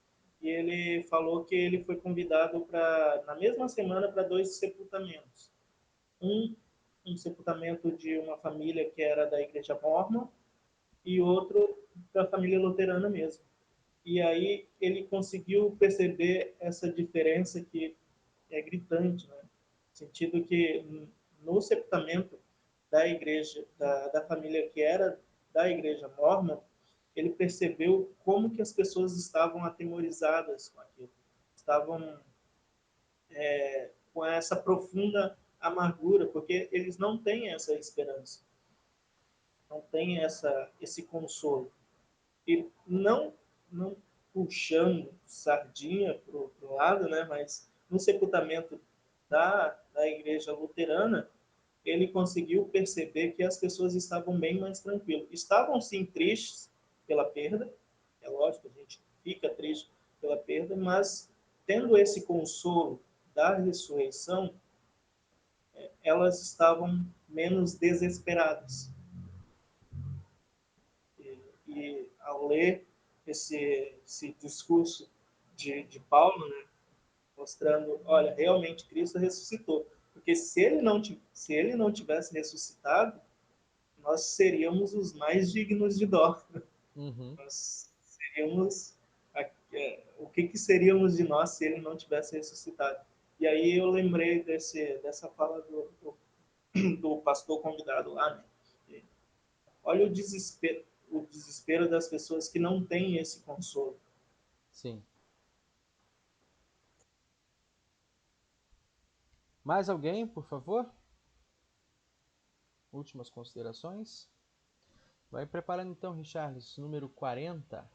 e ele falou que ele foi convidado na mesma semana, para dois sepultamentos. Um sepultamento de uma família que era da igreja mórmon e outro da família luterana mesmo. E aí ele conseguiu perceber essa diferença que é gritante, né? No sentido que no sepultamento da igreja, da família que era da igreja mórmon, ele percebeu como que as pessoas estavam atemorizadas com aquilo, estavam com essa profunda amargura, porque eles não têm essa esperança, não têm esse consolo. E não puxando sardinha para o lado, né? Mas no sepultamento da igreja luterana, ele conseguiu perceber que as pessoas estavam bem mais tranquilas. Estavam sim tristes pela perda, é lógico, a gente fica triste pela perda, mas tendo esse consolo da ressurreição, elas estavam menos desesperadas. E ao ler esse discurso de Paulo, né, mostrando, olha, realmente Cristo ressuscitou. Porque se ele não tivesse ressuscitado, nós seríamos os mais dignos de dó. Uhum. Nós seríamos... o que seríamos de nós se ele não tivesse ressuscitado? E aí eu lembrei dessa fala do pastor convidado lá, né? Olha o desespero das pessoas que não têm esse consolo. Sim. Mais alguém, por favor? Últimas considerações? Vai preparando então, Richarlis, número 40.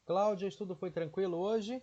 Cláudia, o estudo foi tranquilo hoje?